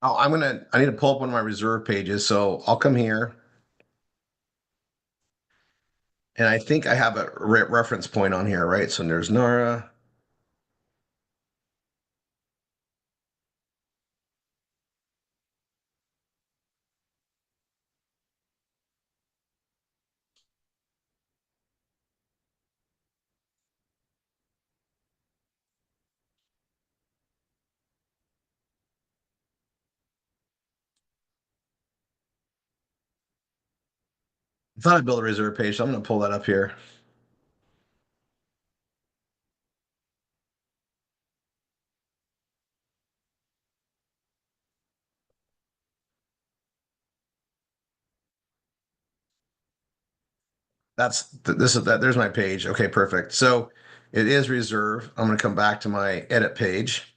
Oh, I need to pull up one of my reserve pages. So I'll come here and I think I have a reference point on here, right? So there's Nara. I thought I built a reserve page, so I'm going to pull that up here. This is that. There's my page. Okay, perfect. So it is reserved. I'm going to come back to my edit page.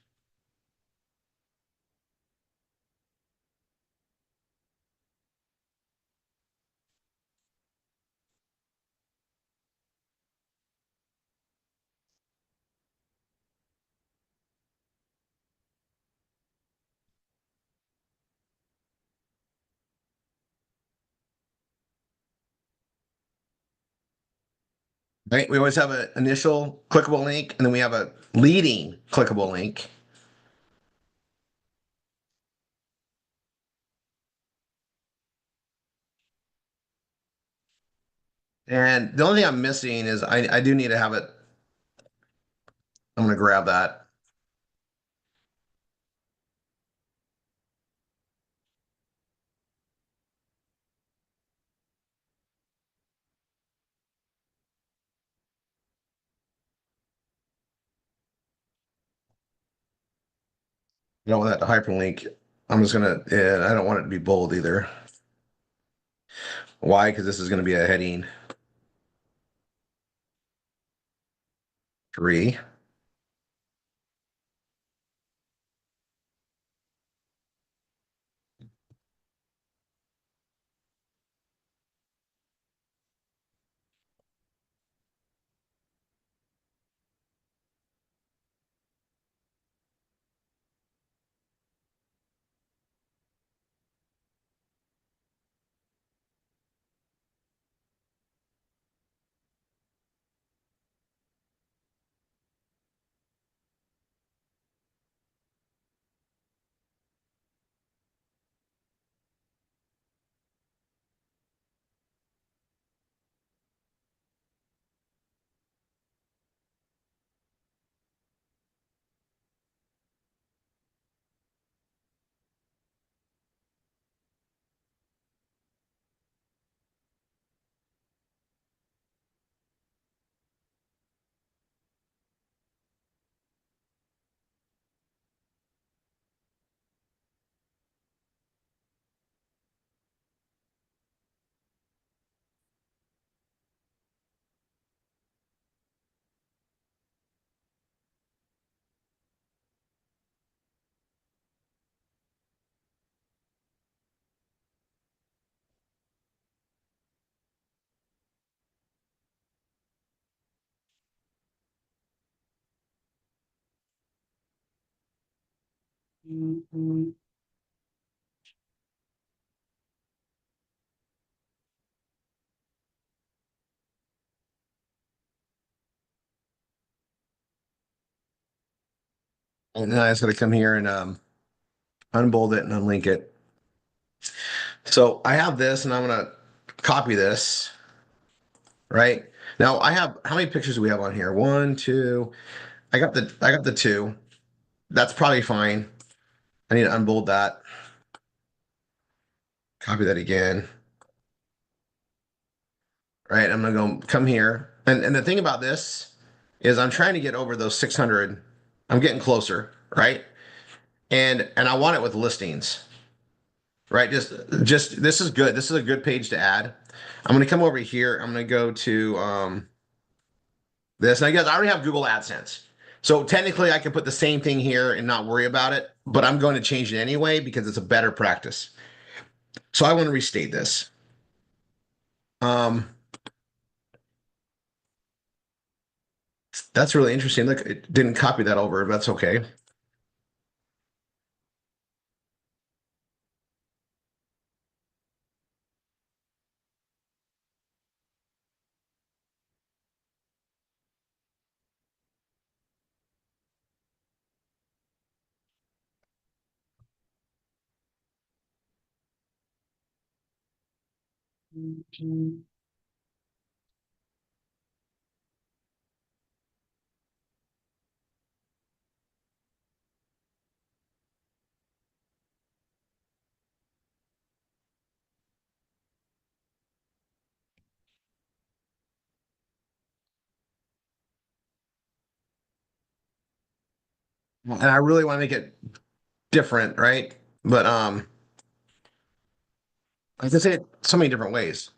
Right? We always have an initial clickable link, and then we have a leading clickable link. And the only thing I'm missing is I do need to have it. I'm going to grab that. You don't want that to hyperlink. I'm just gonna, yeah, I don't want it to be bold either. Why? Because this is gonna be a heading 3. And then I just gotta come here and unbold it and unlink it. So I have this and I'm gonna copy this, right? Now I have, how many pictures do we have on here? One, two. I got the two. That's probably fine. I need to unbold that. Copy that again. Right. I'm gonna go come here. And the thing about this is I'm trying to get over those 600. I'm getting closer, right? And I want it with listings, right? Just this is good. This is a good page to add. I'm gonna come over here. I'm gonna go to this. And I guess I already have Google AdSense. So technically I can put the same thing here and not worry about it, but I'm going to change it anyway because it's a better practice. So I want to restate this. Um, that's really interesting. Look, it didn't copy that over. That's okay. And I really want to make it different, right? But I can say it so many different ways.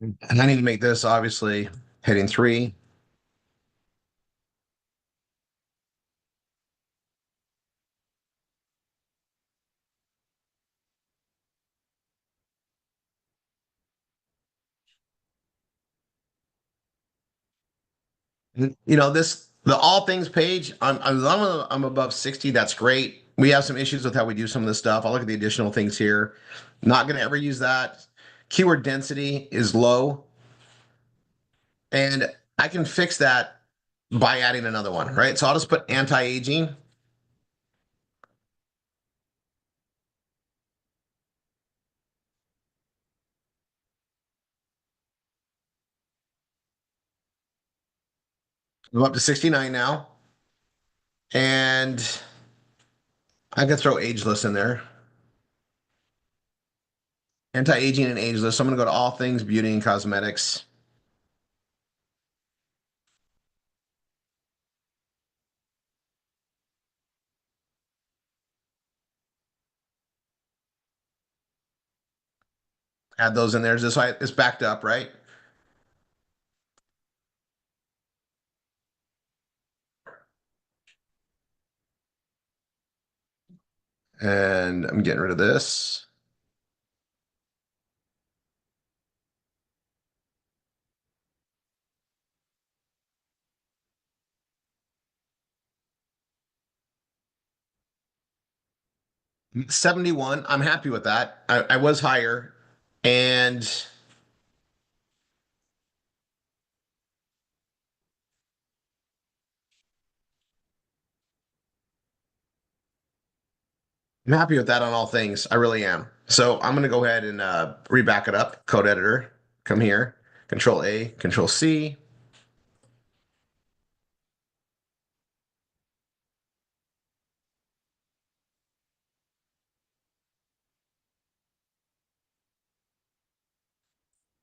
And I need to make this obviously heading 3. You know, the all things page, I'm above 60. That's great. We have some issues with how we do some of this stuff. I'll look at the additional things here. Not going to ever use that. Keyword density is low, and I can fix that by adding another one, right? So I'll just put anti-aging. I'm up to 69 now, and I can throw ageless in there. Anti-aging and ageless. So I'm going to go to all things beauty and cosmetics. Add those in there. This way it's backed up, right? And I'm getting rid of this. Mm, 71. I'm happy with that. I was higher, and I'm happy with that on all things. I really am. So I'm going to go ahead and reback it up. Code editor, come here, Control A, Control C.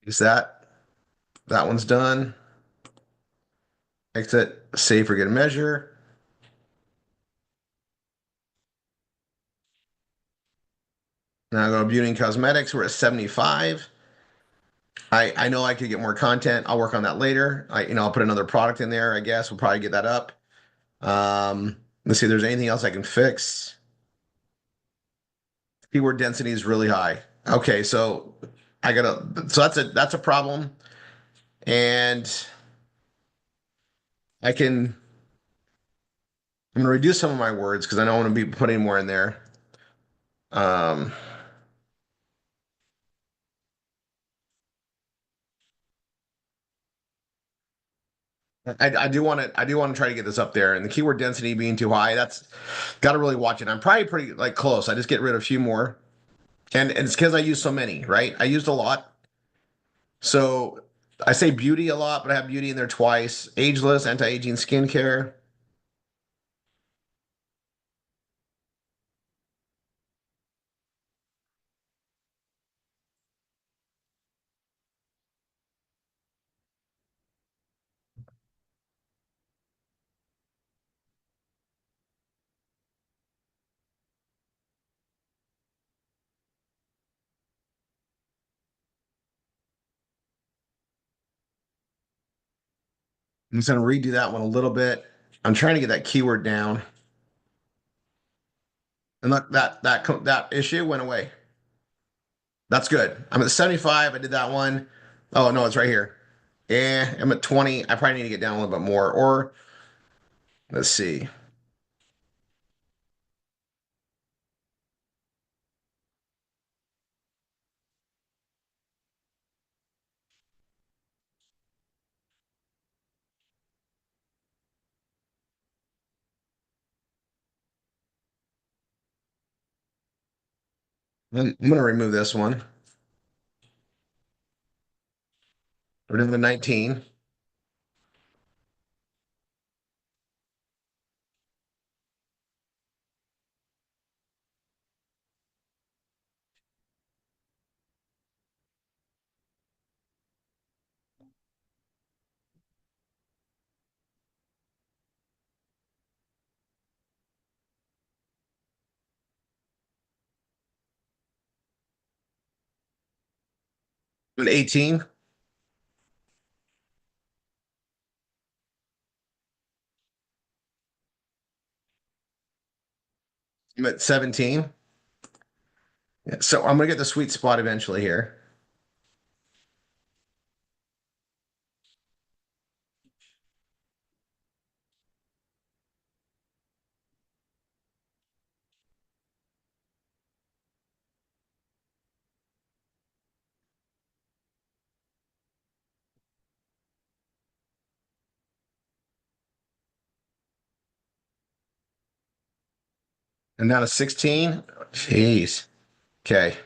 Is that one's done? Exit, save, forget, measure. Now I go to beauty and cosmetics. We're at 75. I know I could get more content. I'll work on that later. I'll put another product in there. I guess we'll probably get that up. Let's see if there's anything else I can fix. Keyword density is really high. Okay, so so that's a problem. And I'm gonna reduce some of my words because I don't want to be putting more in there. Um, I do want to try to get this up there, and the keyword density being too high, that's got to really watch it. I'm probably pretty like close. I just get rid of a few more, and it's because I use so many, right? I used a lot, so I say beauty a lot, but I have beauty in there twice. Ageless, anti-aging skincare. I'm just gonna redo that one a little bit. I'm trying to get that keyword down, and look, that issue went away. That's good. I'm at 75. I did that one. Oh no, it's right here. Yeah, I'm at 20. I probably need to get down a little bit more. Or let's see. I'm gonna remove this one. We're doing the 19. Doing 18. I'm at 17. Yeah, so I'm gonna get the sweet spot eventually here. And down to 16. Jeez. Okay.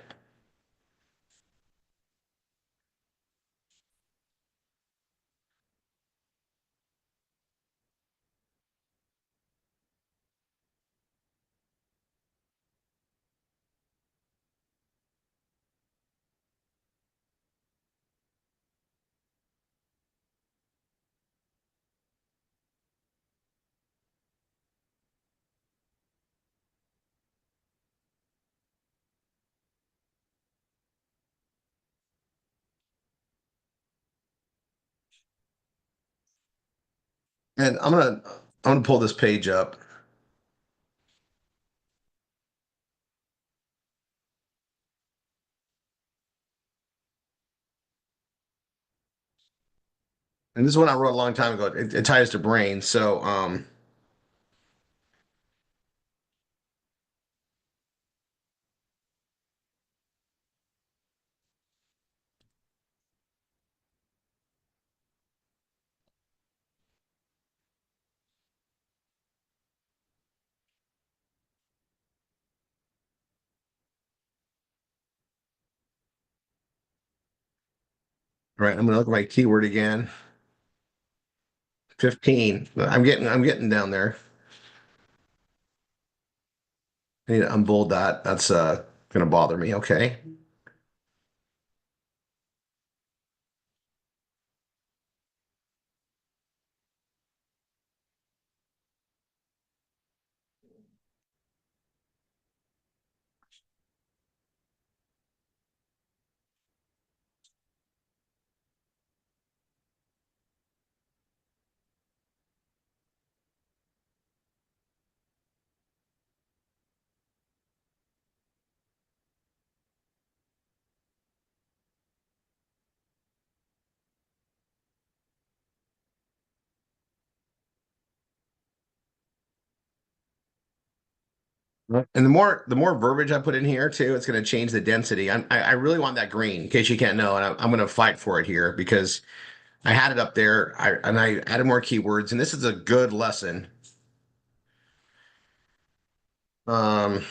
And I'm gonna pull this page up. And this is one I wrote a long time ago. It ties to brain. So right, I'm gonna look at my keyword again. 15. I'm getting down there. I need to unbold that. That's gonna bother me. Okay. Right. And the more verbiage I put in here too, it's going to change the density. I really want that green, in case you can't know, and I'm going to fight for it here because I had it up there. I added more keywords, and this is a good lesson. Um,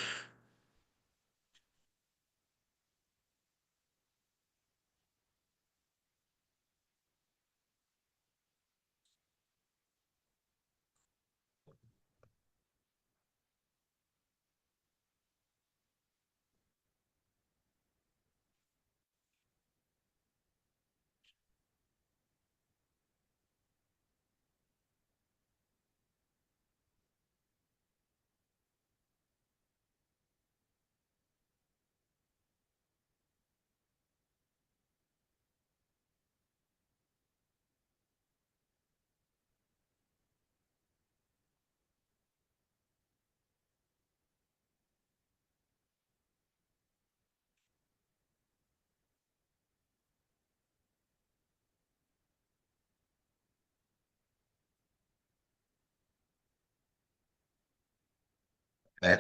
eh,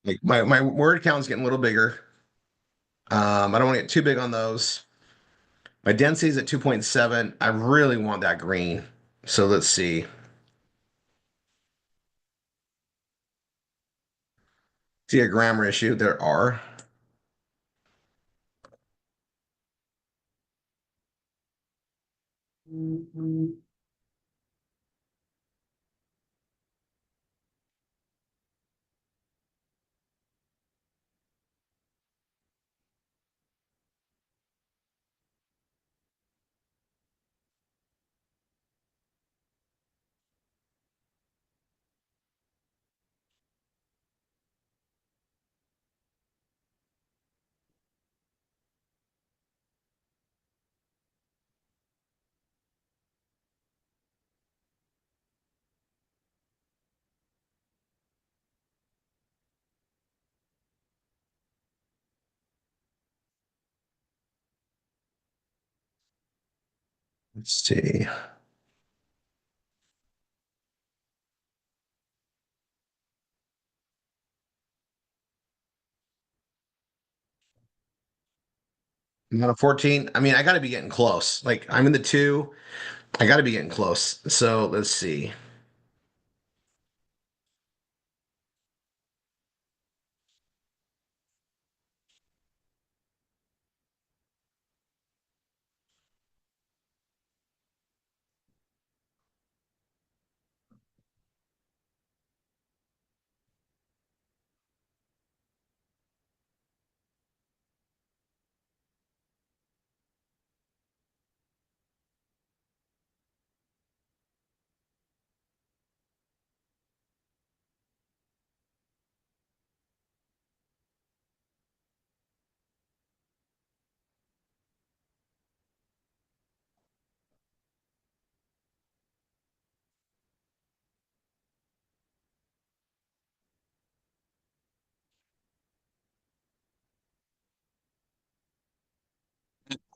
like my word count's getting a little bigger. I don't want to get too big on those. My density is at 2.7. I really want that green. So let's see. See a grammar issue? There are. Let's see. I'm on a 14. I mean, I got to be getting close. Like I'm in the two. I got to be getting close. So let's see.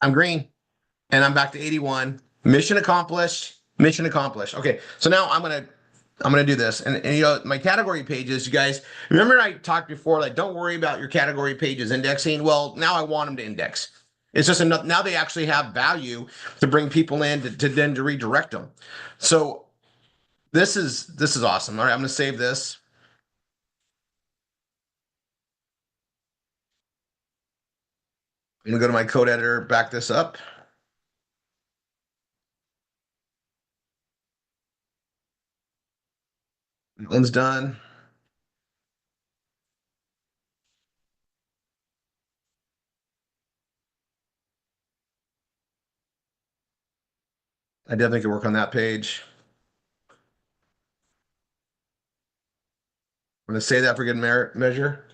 I'm green. And I'm back to 81. Mission accomplished. Mission accomplished. Okay, so now I'm gonna do this. And you know, my category pages, you guys remember I talked before, like don't worry about your category pages indexing. Well, now I want them to index. It's just enough now they actually have value to bring people in to then to redirect them. So this is awesome. All right, I'm gonna save this. I'm gonna go to my code editor, back this up. That one's done. I definitely could work on that page. I'm gonna say that for good measure.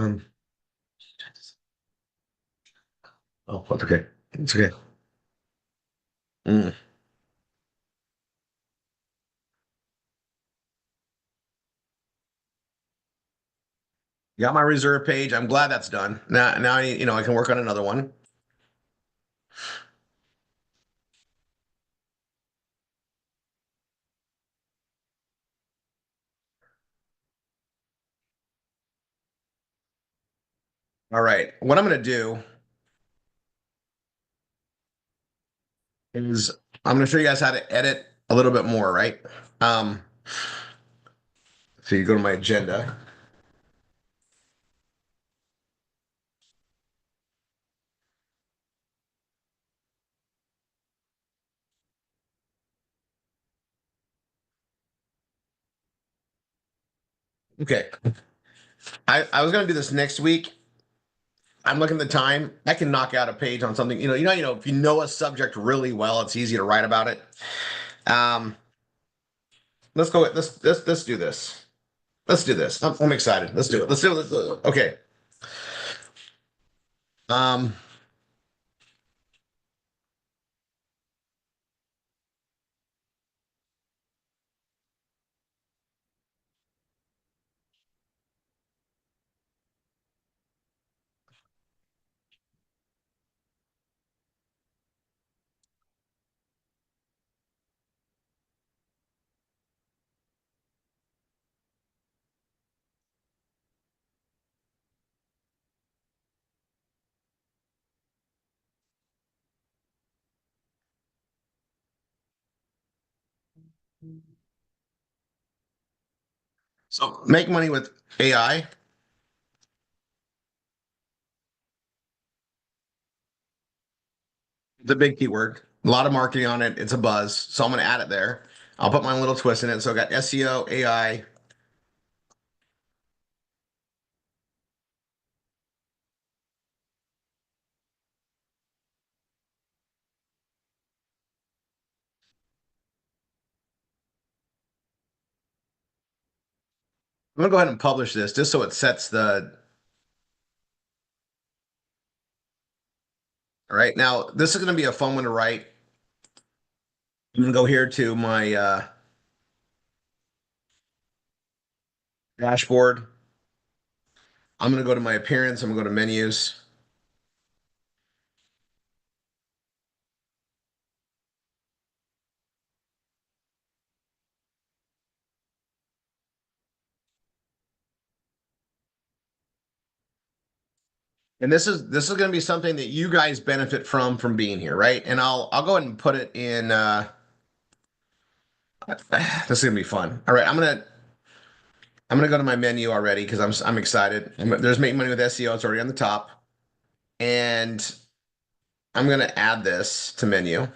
Um, oh, that's okay. It's okay. Mm. Got my reserve page. I'm glad that's done. Now I can work on another one. All right. What I'm going to do is I'm going to show you guys how to edit a little bit more, right? Um, so you go to my agenda. Okay. I was going to do this next week. I'm looking at the time. I can knock out a page on something. If you know a subject really well, it's easy to write about it. Um, let's go. Let's do this. Let's do this. I'm excited. Let's do it. Let's do it. Let's do it. Okay. Um, so make money with AI. The big keyword. A lot of marketing on it. It's a buzz. So I'm going to add it there. I'll put my own little twist in it. So I got SEO, AI. I'm going to go ahead and publish this just so it sets the. All right. Now, this is going to be a fun one to write. I'm going to go here to my dashboard. I'm going to go to my appearance. I'm going to go to menus. And this is going to be something that you guys benefit from being here, right? And I'll go ahead and put it in this is going to be fun. All right, I'm gonna go to my menu already because I'm excited. There's make money with SEO. It's already on the top, and I'm gonna add this to menu.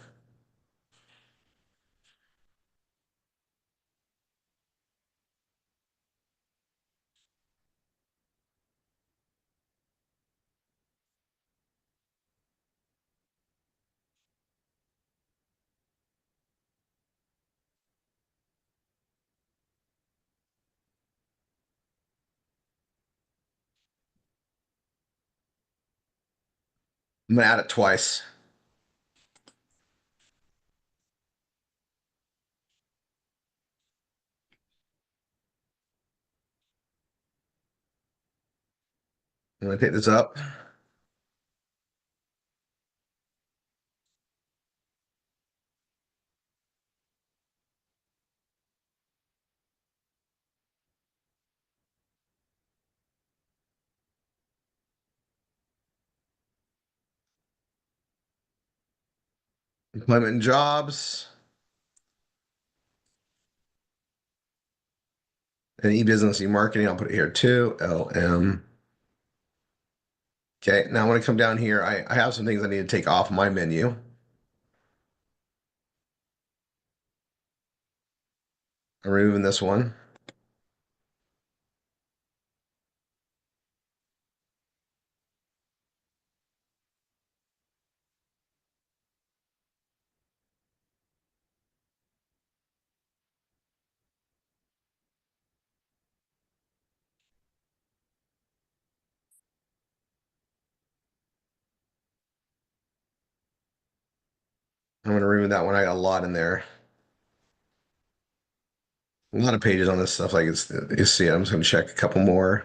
I'm gonna add it twice. I'm gonna pick this up. Employment and jobs and e-business, e-marketing. I'll put it here too. LM. Okay, now when I come down here, I have some things I need to take off my menu. I'm removing this one. I'm gonna remove that one. I got a lot in there. A lot of pages on this stuff. Like it's you see, I'm just gonna check a couple more.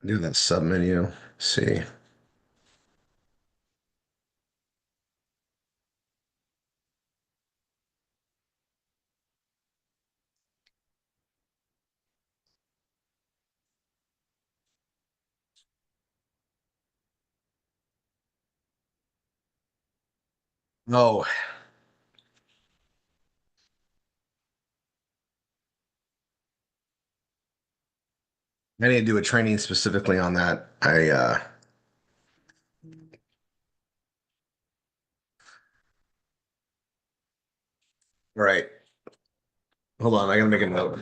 Do that sub menu. See. Oh, I need to do a training specifically on that. All right. Hold on, I gotta make a note.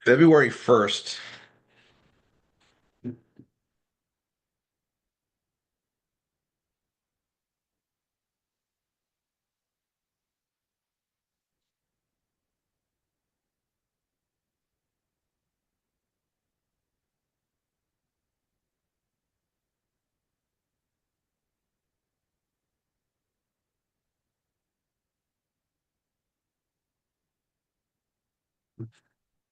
February 1st.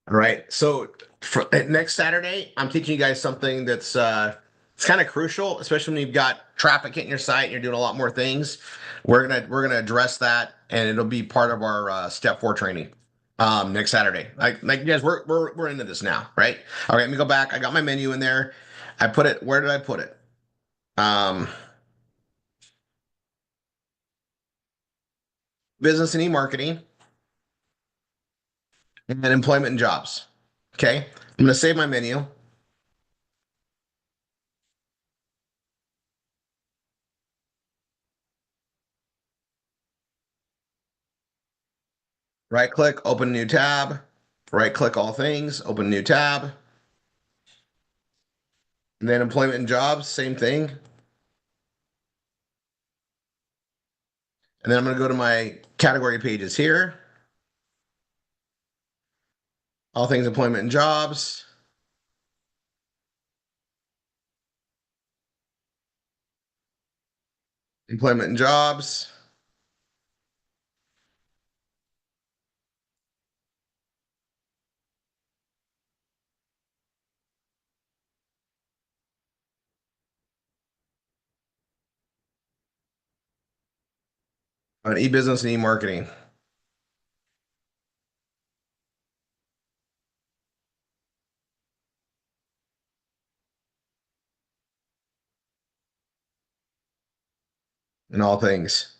All right. So for next Saturday, I'm teaching you guys something that's it's kind of crucial, especially when you've got traffic hitting your site and you're doing a lot more things. We're gonna address that and it'll be part of our step 4 training next Saturday. Like you guys, we're into this now, right? All right, let me go back. I got my menu in there. I put it, where did I put it? Um, business and e-marketing and employment and jobs. Okay. I'm gonna save my menu. Right click, open new tab. Right click all things, open new tab. And then employment and jobs, same thing. And then I'm going to go to my category pages here. All things employment and jobs. Employment and jobs. On e-business and e-marketing. And all things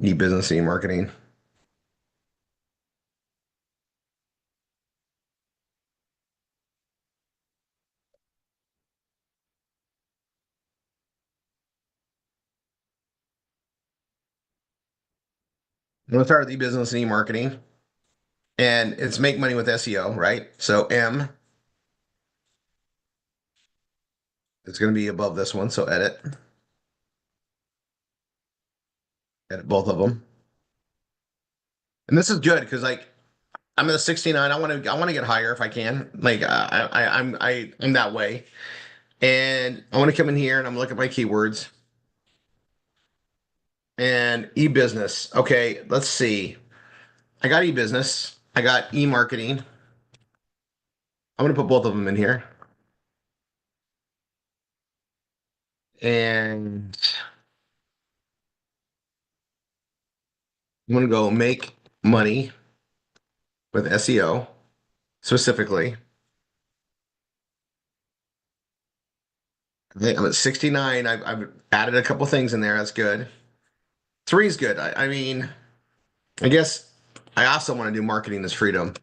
e-business and e-marketing. I'm going to start with e-business and e-marketing. And it's make money with SEO, right? So M is going to be above this one. So edit. Edit both of them. And this is good because like I'm at a 69. I want to get higher if I can. Like I'm that way. And I want to come in here and I'm looking at my keywords. And e-business. Okay, let's see. I got e-business. I got e-marketing. I'm gonna put both of them in here. And I'm gonna go make money with SEO specifically. I'm at 69. I've added a couple things in there. That's good. Three is good. I mean, I guess I also want to do marketing as freedom.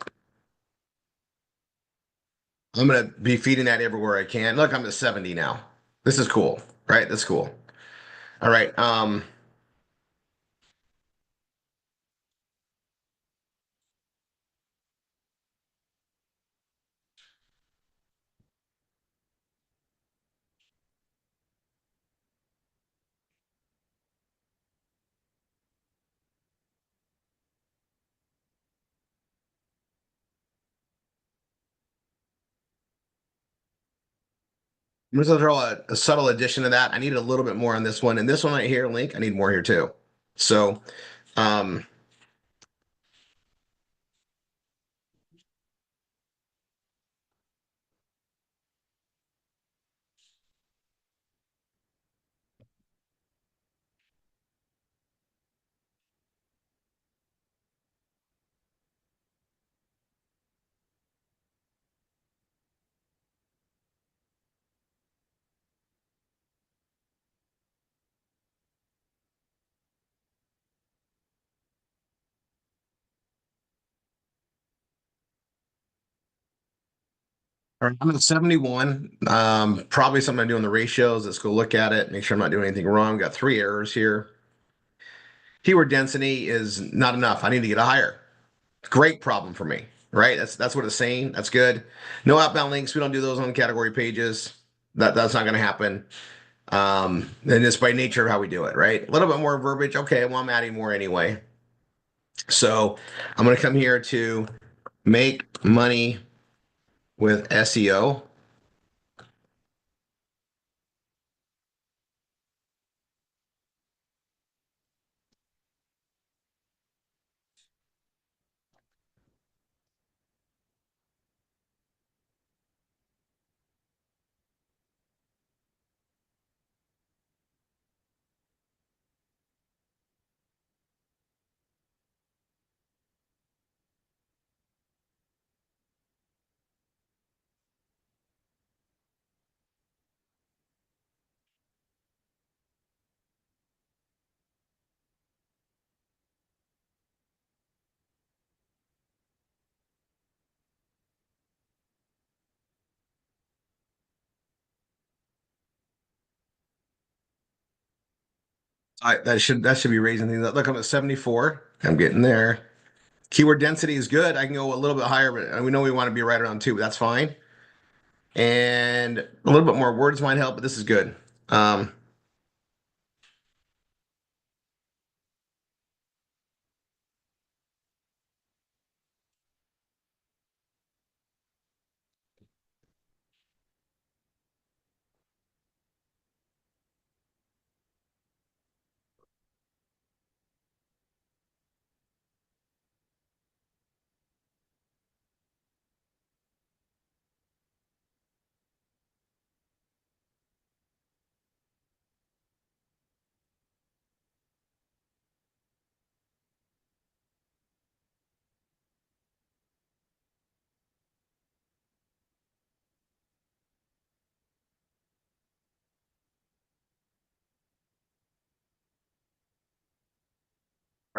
I'm gonna be feeding that everywhere I can. Look, I'm at 70 now. This is cool, right? That's cool. All right. I'm just gonna throw a subtle addition to that. I need a little bit more on this one. And this one right here, link, I need more here too. So, um, all right, I'm at 71. Probably something I do in the ratios. Let's go look at it, make sure I'm not doing anything wrong. Got three errors here. Keyword density is not enough. I need to get a higher. Great problem for me, right? That's what it's saying. That's good. No outbound links. We don't do those on category pages. That's not going to happen. And it's by nature of how we do it, right? A little bit more verbiage. Okay, well, I'm adding more anyway. So I'm going to come here to make money with SEO. That should be raising things up. Look, I'm at 74. I'm getting there. Keyword density is good. I can go a little bit higher, but we know we want to be right around 2, but that's fine. And a little bit more words might help, but this is good.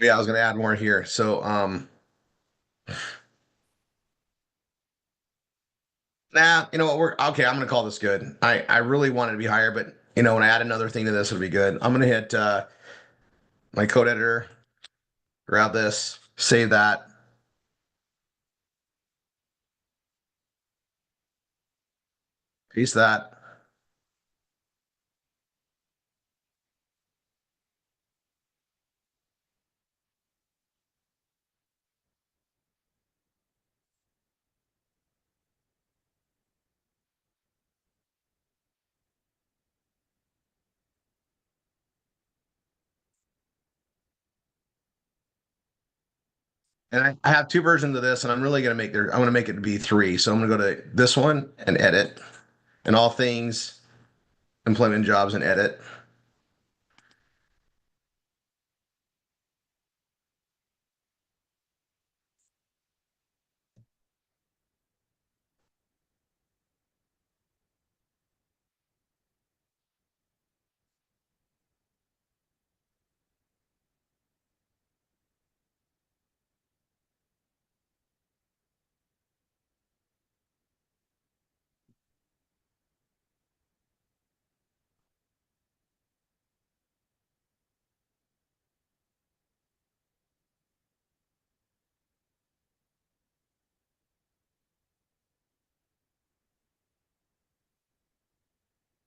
Yeah, I was gonna add more here. So nah, you know what, we're okay, I'm gonna call this good. I really wanted to be higher, but when I add another thing to this, it'll be good. I'm gonna hit my code editor, grab this, save that, paste that. And I have two versions of this, and I'm really gonna I'm gonna make it be three. So I'm gonna go to this one and edit, and all things employment jobs and edit.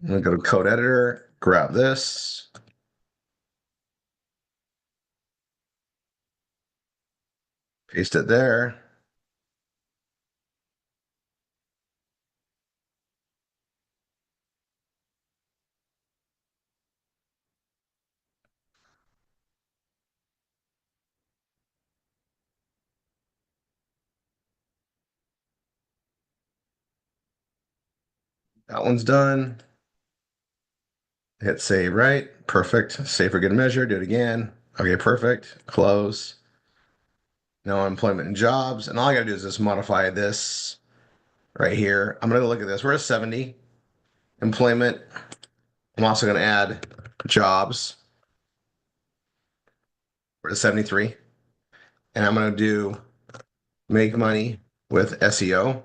I'm gonna go to code editor, grab this, paste it there. That one's done. Hit save, right? Perfect. Save for good measure. Do it again. Okay, perfect. Close. Now employment and jobs. And all I gotta do is just modify this right here. I'm gonna go look at this. We're at 70. Employment. I'm also gonna add jobs. We're at 73. And I'm gonna do make money with SEO.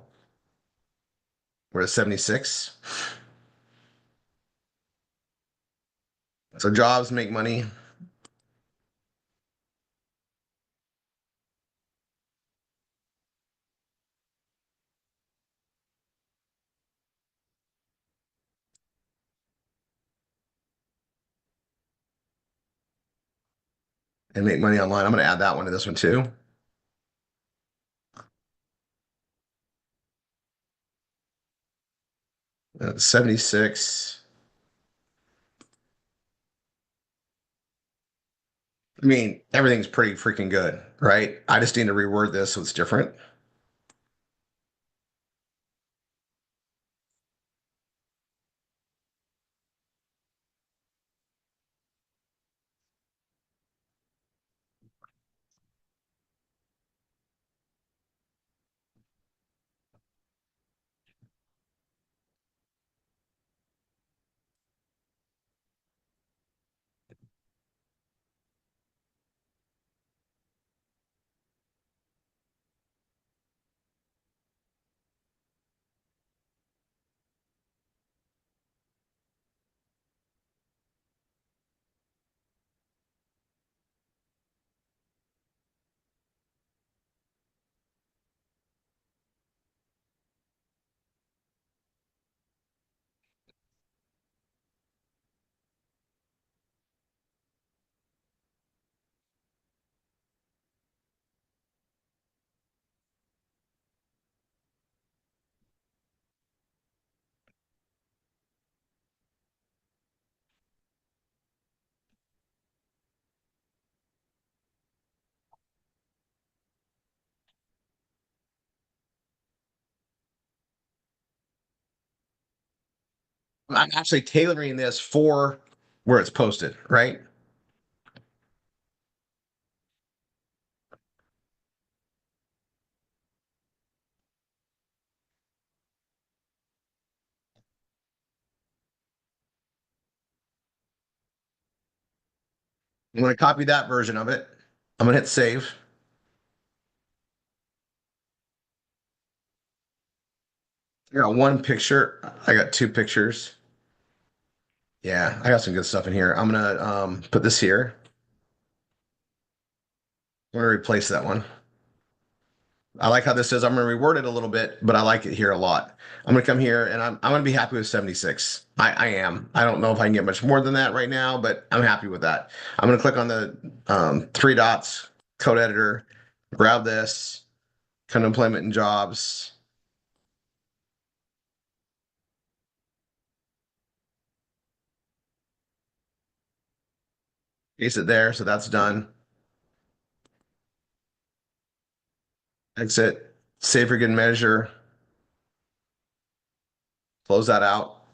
We're at 76. So jobs make money. And make money online. I'm gonna add that one to this one too. 76. I mean, everything's pretty freaking good, right? I just need to reword this so it's different. I'm actually tailoring this for where it's posted, right? I'm going to copy that version of it. I'm gonna hit save. I got one picture. I got two pictures. Yeah, I got some good stuff in here. I'm gonna put this here. I'm gonna replace that one. I like how this says I'm gonna reword it a little bit, but I like it here a lot. I'm gonna come here and I'm gonna be happy with 76. I am. I don't know if I can get much more than that right now, but I'm happy with that. I'm gonna click on the three dots, code editor, grab this, come to employment and jobs. Paste it there, so that's done. Exit, save for good measure, close that out.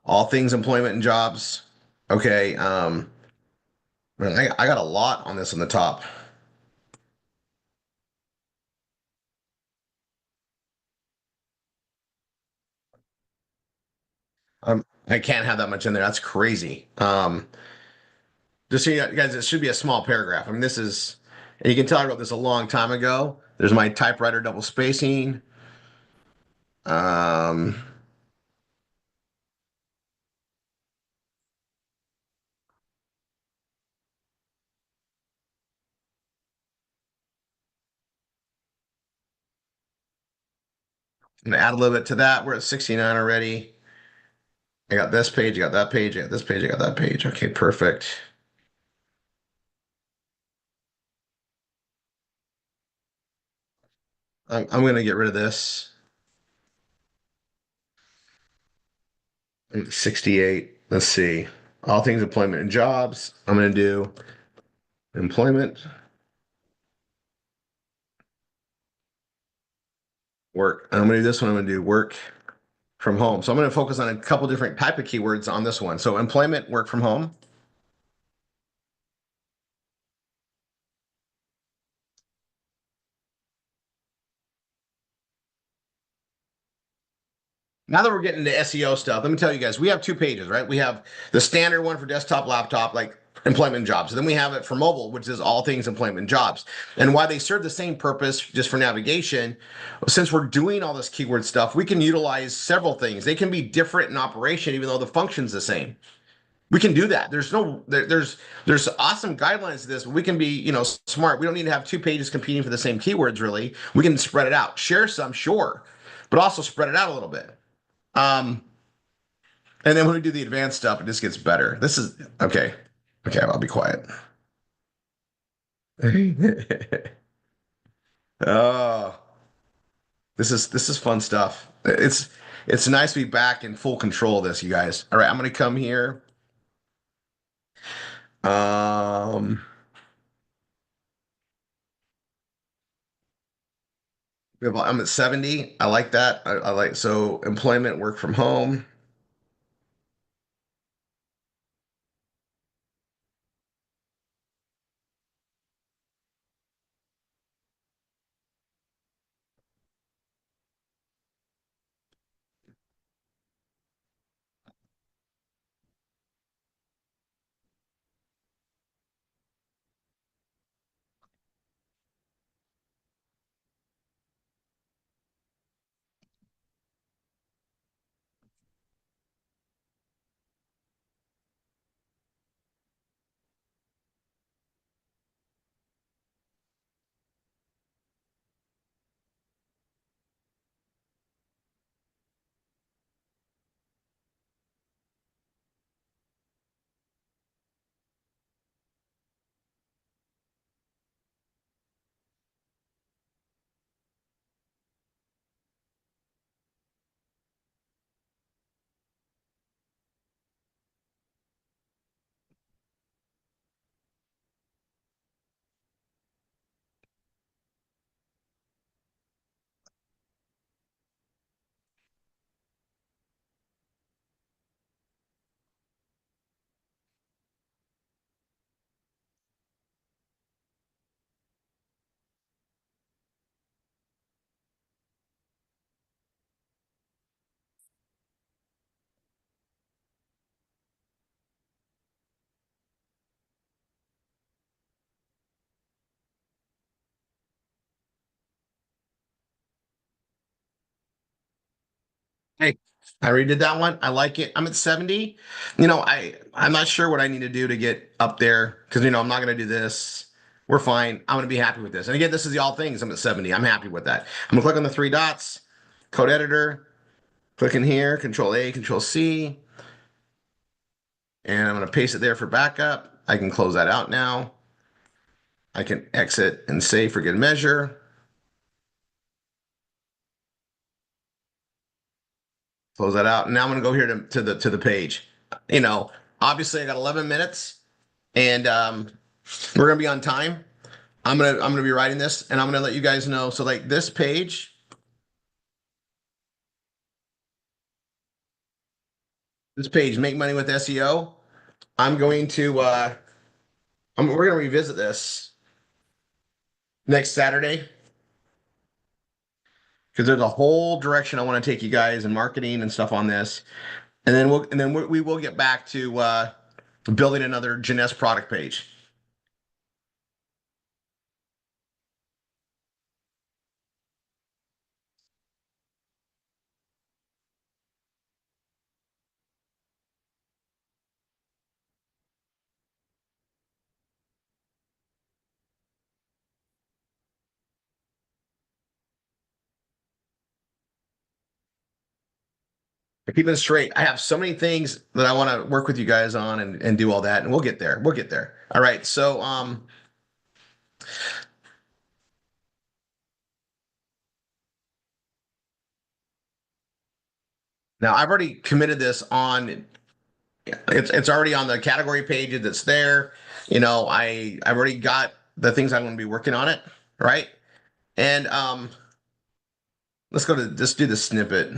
All things employment and jobs. Okay, man, I got a lot on this on the top. I can't have that much in there. That's crazy. Just so you guys, it should be a small paragraph. I mean, this is, and you can tell I wrote this a long time ago. There's my typewriter double spacing. Um, I'm gonna add a little bit to that. We're at 69 already. I got this page, I got that page, I got this page, I got that page. Okay, perfect. I'm gonna get rid of this. 68. Let's see. All things employment and jobs. I'm gonna do employment, work. I'm gonna do this one. I'm gonna do work from home. So I'm gonna focus on a couple different type of keywords on this one. So employment, work from home. Now that we're getting into SEO stuff, let me tell you guys, we have two pages, right? We have the standard one for desktop, laptop, like employment jobs. And then we have it for mobile, which is all things employment jobs. And why they serve the same purpose just for navigation, since we're doing all this keyword stuff, we can utilize several things. They can be different in operation, even though the function's the same. We can do that. There's awesome guidelines to this, but we can be, smart. We don't need to have two pages competing for the same keywords, really. We can spread it out. Share some, sure, but also spread it out a little bit. Um, and then when we do the advanced stuff, it just gets better. This is okay. Okay, I'll be quiet. Oh, this is fun stuff. It's nice to be back in full control of this, you guys. All right, I'm gonna come here. Um, I'm at 70. I like that. I like so employment, work from home. Hey, I redid that one. I like it. I'm at 70. You know, I'm not sure what I need to do to get up there because I'm not gonna do this. We're fine. I'm gonna be happy with this. And again, this is the all things. I'm at 70. I'm happy with that. I'm gonna click on the three dots, code editor, click in here, control A, control C, and I'm gonna paste it there for backup. I can close that out now. I can exit and save for good measure. Close that out. And now I'm gonna go here to the page. You know, obviously I got 11 minutes and we're gonna be on time. I'm gonna be writing this and I'm gonna let you guys know. So like this page, make money with SEO. I'm going to we're gonna revisit this next Saturday because there's a whole direction I want to take you guys in marketing and stuff on this. And then we will get back to building another Jeunesse product page. Keeping it straight. I have so many things that I want to work with you guys on and do all that, and we'll get there. We'll get there. All right. So now I've already committed this on it's already on the category page that's there. I've already got the things I'm going to be working on it, right? And let's do the snippet.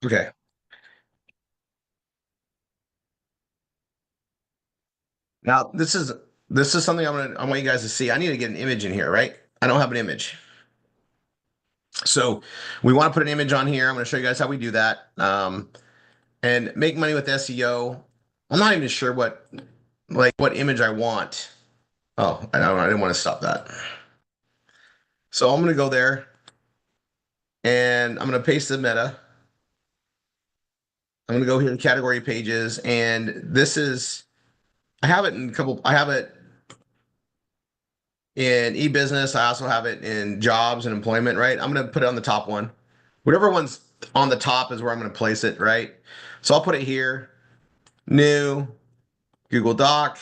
Okay. Now this is something I want you guys to see. I need to get an image in here, right? I don't have an image. So we want to put an image on here. I'm going to show you guys how we do that. And make money with SEO. I'm not even sure what image I want. Oh, I didn't want to stop that. So I'm going to go there and I'm going to paste the meta. I'm going to go here in category pages and I have it in e-business. I also have it in jobs and employment, right? I'm going to put it on the top one. Whatever one's on the top is where I'm going to place it, right? So I'll put it here, new, Google Doc.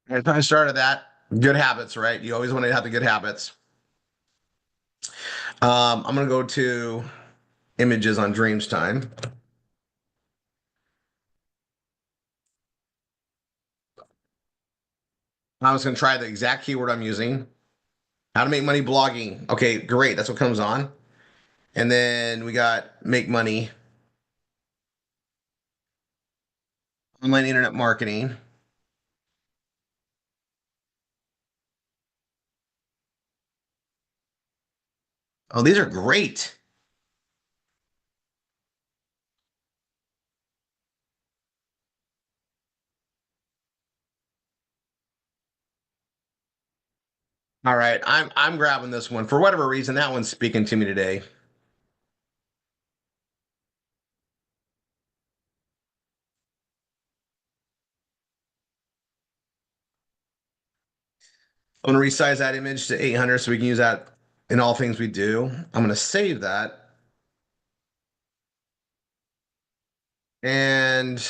And I started that. Good habits, right? You always want to have the good habits. I'm going to go to images on Dreams Time. I was going to try the exact keyword I'm using. How to make money blogging. Okay, great. That's what comes on. And then we got make money, online internet marketing. Oh, these are great. All right, I'm grabbing this one for whatever reason. That one's speaking to me today. I'm gonna resize that image to 800 so we can use that in all things we do. I'm gonna save that. And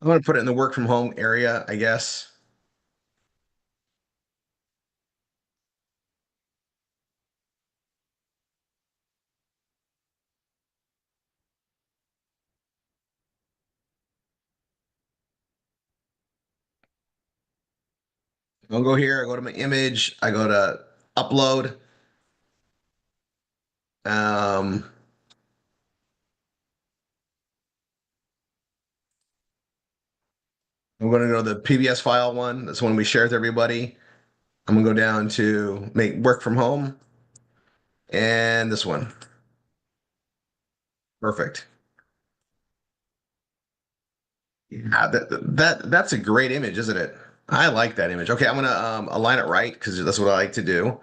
I'm gonna put it in the work from home area, I guess. I'll go here, I go to my image, I go to upload. Um, I'm gonna go to the PBS file one. That's one we share with everybody. I'm gonna go down to make work from home and this one. Perfect. Yeah, that's a great image, isn't it? I like that image. Okay, I'm gonna align it right because that's what I like to do.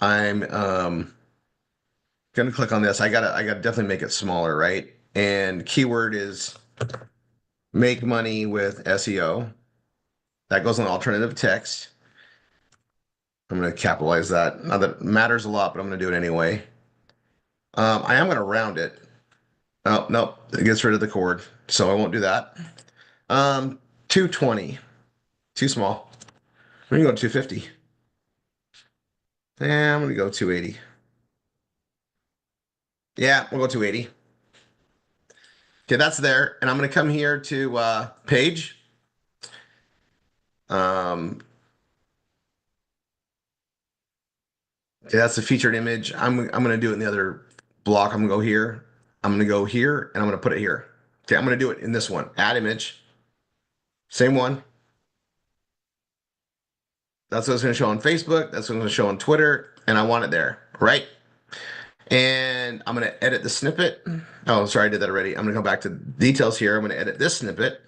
I'm gonna click on this. I gotta definitely make it smaller, right? And keyword is make money with SEO. That goes on alternative text. I'm gonna capitalize that. Now that matters a lot, but I'm gonna do it anyway. I am gonna round it. Oh, nope, it gets rid of the chord, so I won't do that. 220, too small. We're gonna go 250. Yeah, I'm gonna go 280. Yeah, we'll go 280. Okay, that's there. And I'm gonna come here to page. Um, okay, that's the featured image. I'm gonna do it in the other block. I'm gonna go here. I'm gonna go here and I'm gonna put it here. Okay, I'm gonna do it in this one. Add image. Same one. That's what it's gonna show on Facebook. That's what it's gonna show on Twitter, and I want it there, right? And I'm gonna edit the snippet. Oh, sorry, I did that already. I'm gonna go back to details here. I'm gonna edit this snippet.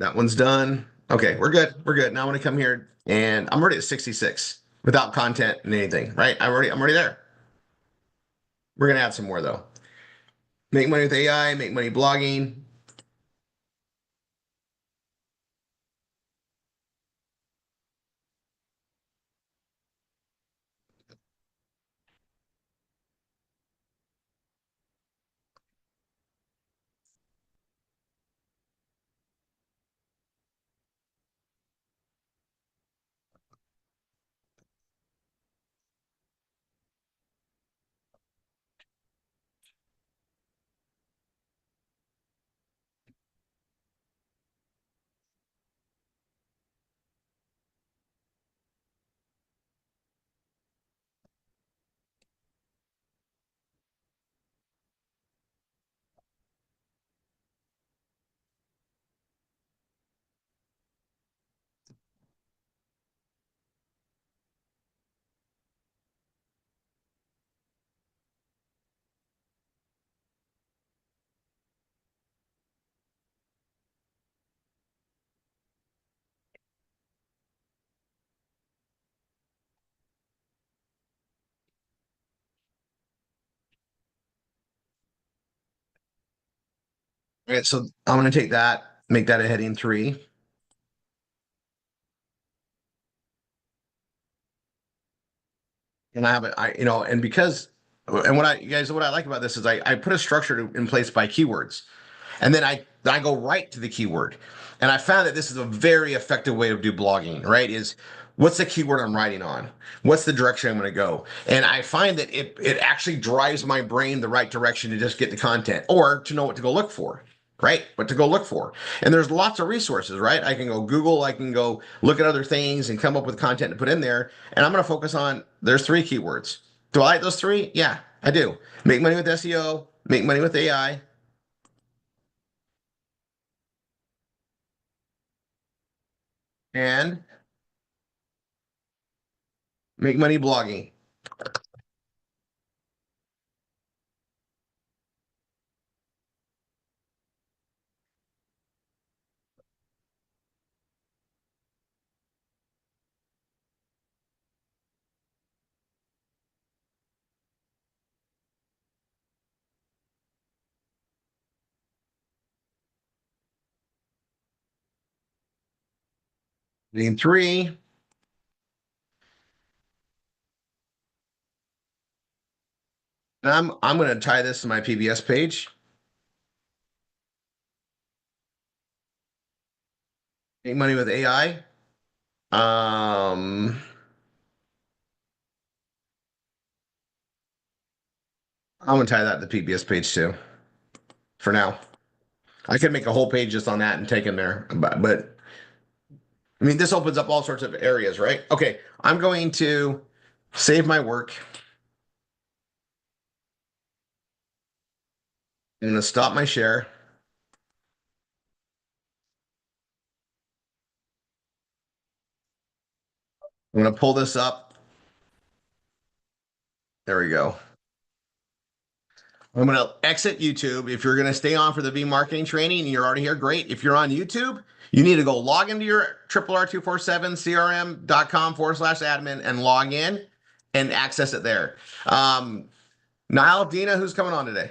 That one's done. Okay, we're good. We're good. Now I'm gonna come here and I'm already at 66 without content and anything, right? I'm already there. We're gonna add some more though. Make money with AI, make money blogging. All right, so I'm gonna take that, make that a heading 3. And I have it, and because, and what I, you guys, what I like about this is I put a structure in place by keywords. And then I go right to the keyword. And I found that this is a very effective way to do blogging, right? Is what's the keyword I'm writing on? What's the direction I'm going to go? And I find that it actually drives my brain the right direction to just get the content or to know what to go look for, right? What to go look for. And there's lots of resources, right? I can go Google, I can go look at other things and come up with content to put in there. And I'm going to focus on, there's 3 keywords. Do I like those 3? Yeah, I do. Make money with SEO, make money with AI, and make money blogging. Reading 3. And I'm going to tie this to my PBS page. Make money with AI. I'm going to tie that to the PBS page too. For now, I could make a whole page just on that and take in there, but I mean, this opens up all sorts of areas, right? Okay, I'm going to save my work. I'm going to stop my share. I'm going to pull this up. There we go. I'm going to exit YouTube. If you're going to stay on for the V marketing training and you're already here, great. If you're on YouTube, you need to go log into your RRR247crm.com/admin and log in and access it there. Niall, Dina, who's coming on today?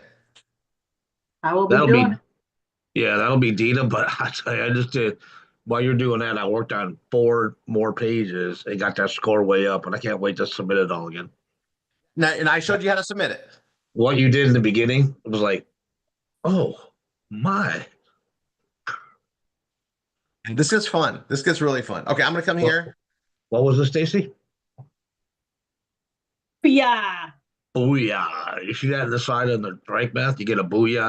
I will be
That'll
doing
be, yeah, that'll be Dina. But I tell you, I just did, while you're doing that, I worked on 4 more pages and got that score way up, and I can't wait to submit it all again.
Now, and I showed you how to submit it.
What you did in the beginning, it was like, oh my.
This gets fun. This gets really fun. Okay, I'm going to come here.
What was it, Stacy?
it. Yeah.
Booyah. You see that on the side of the rank math? You get a booyah.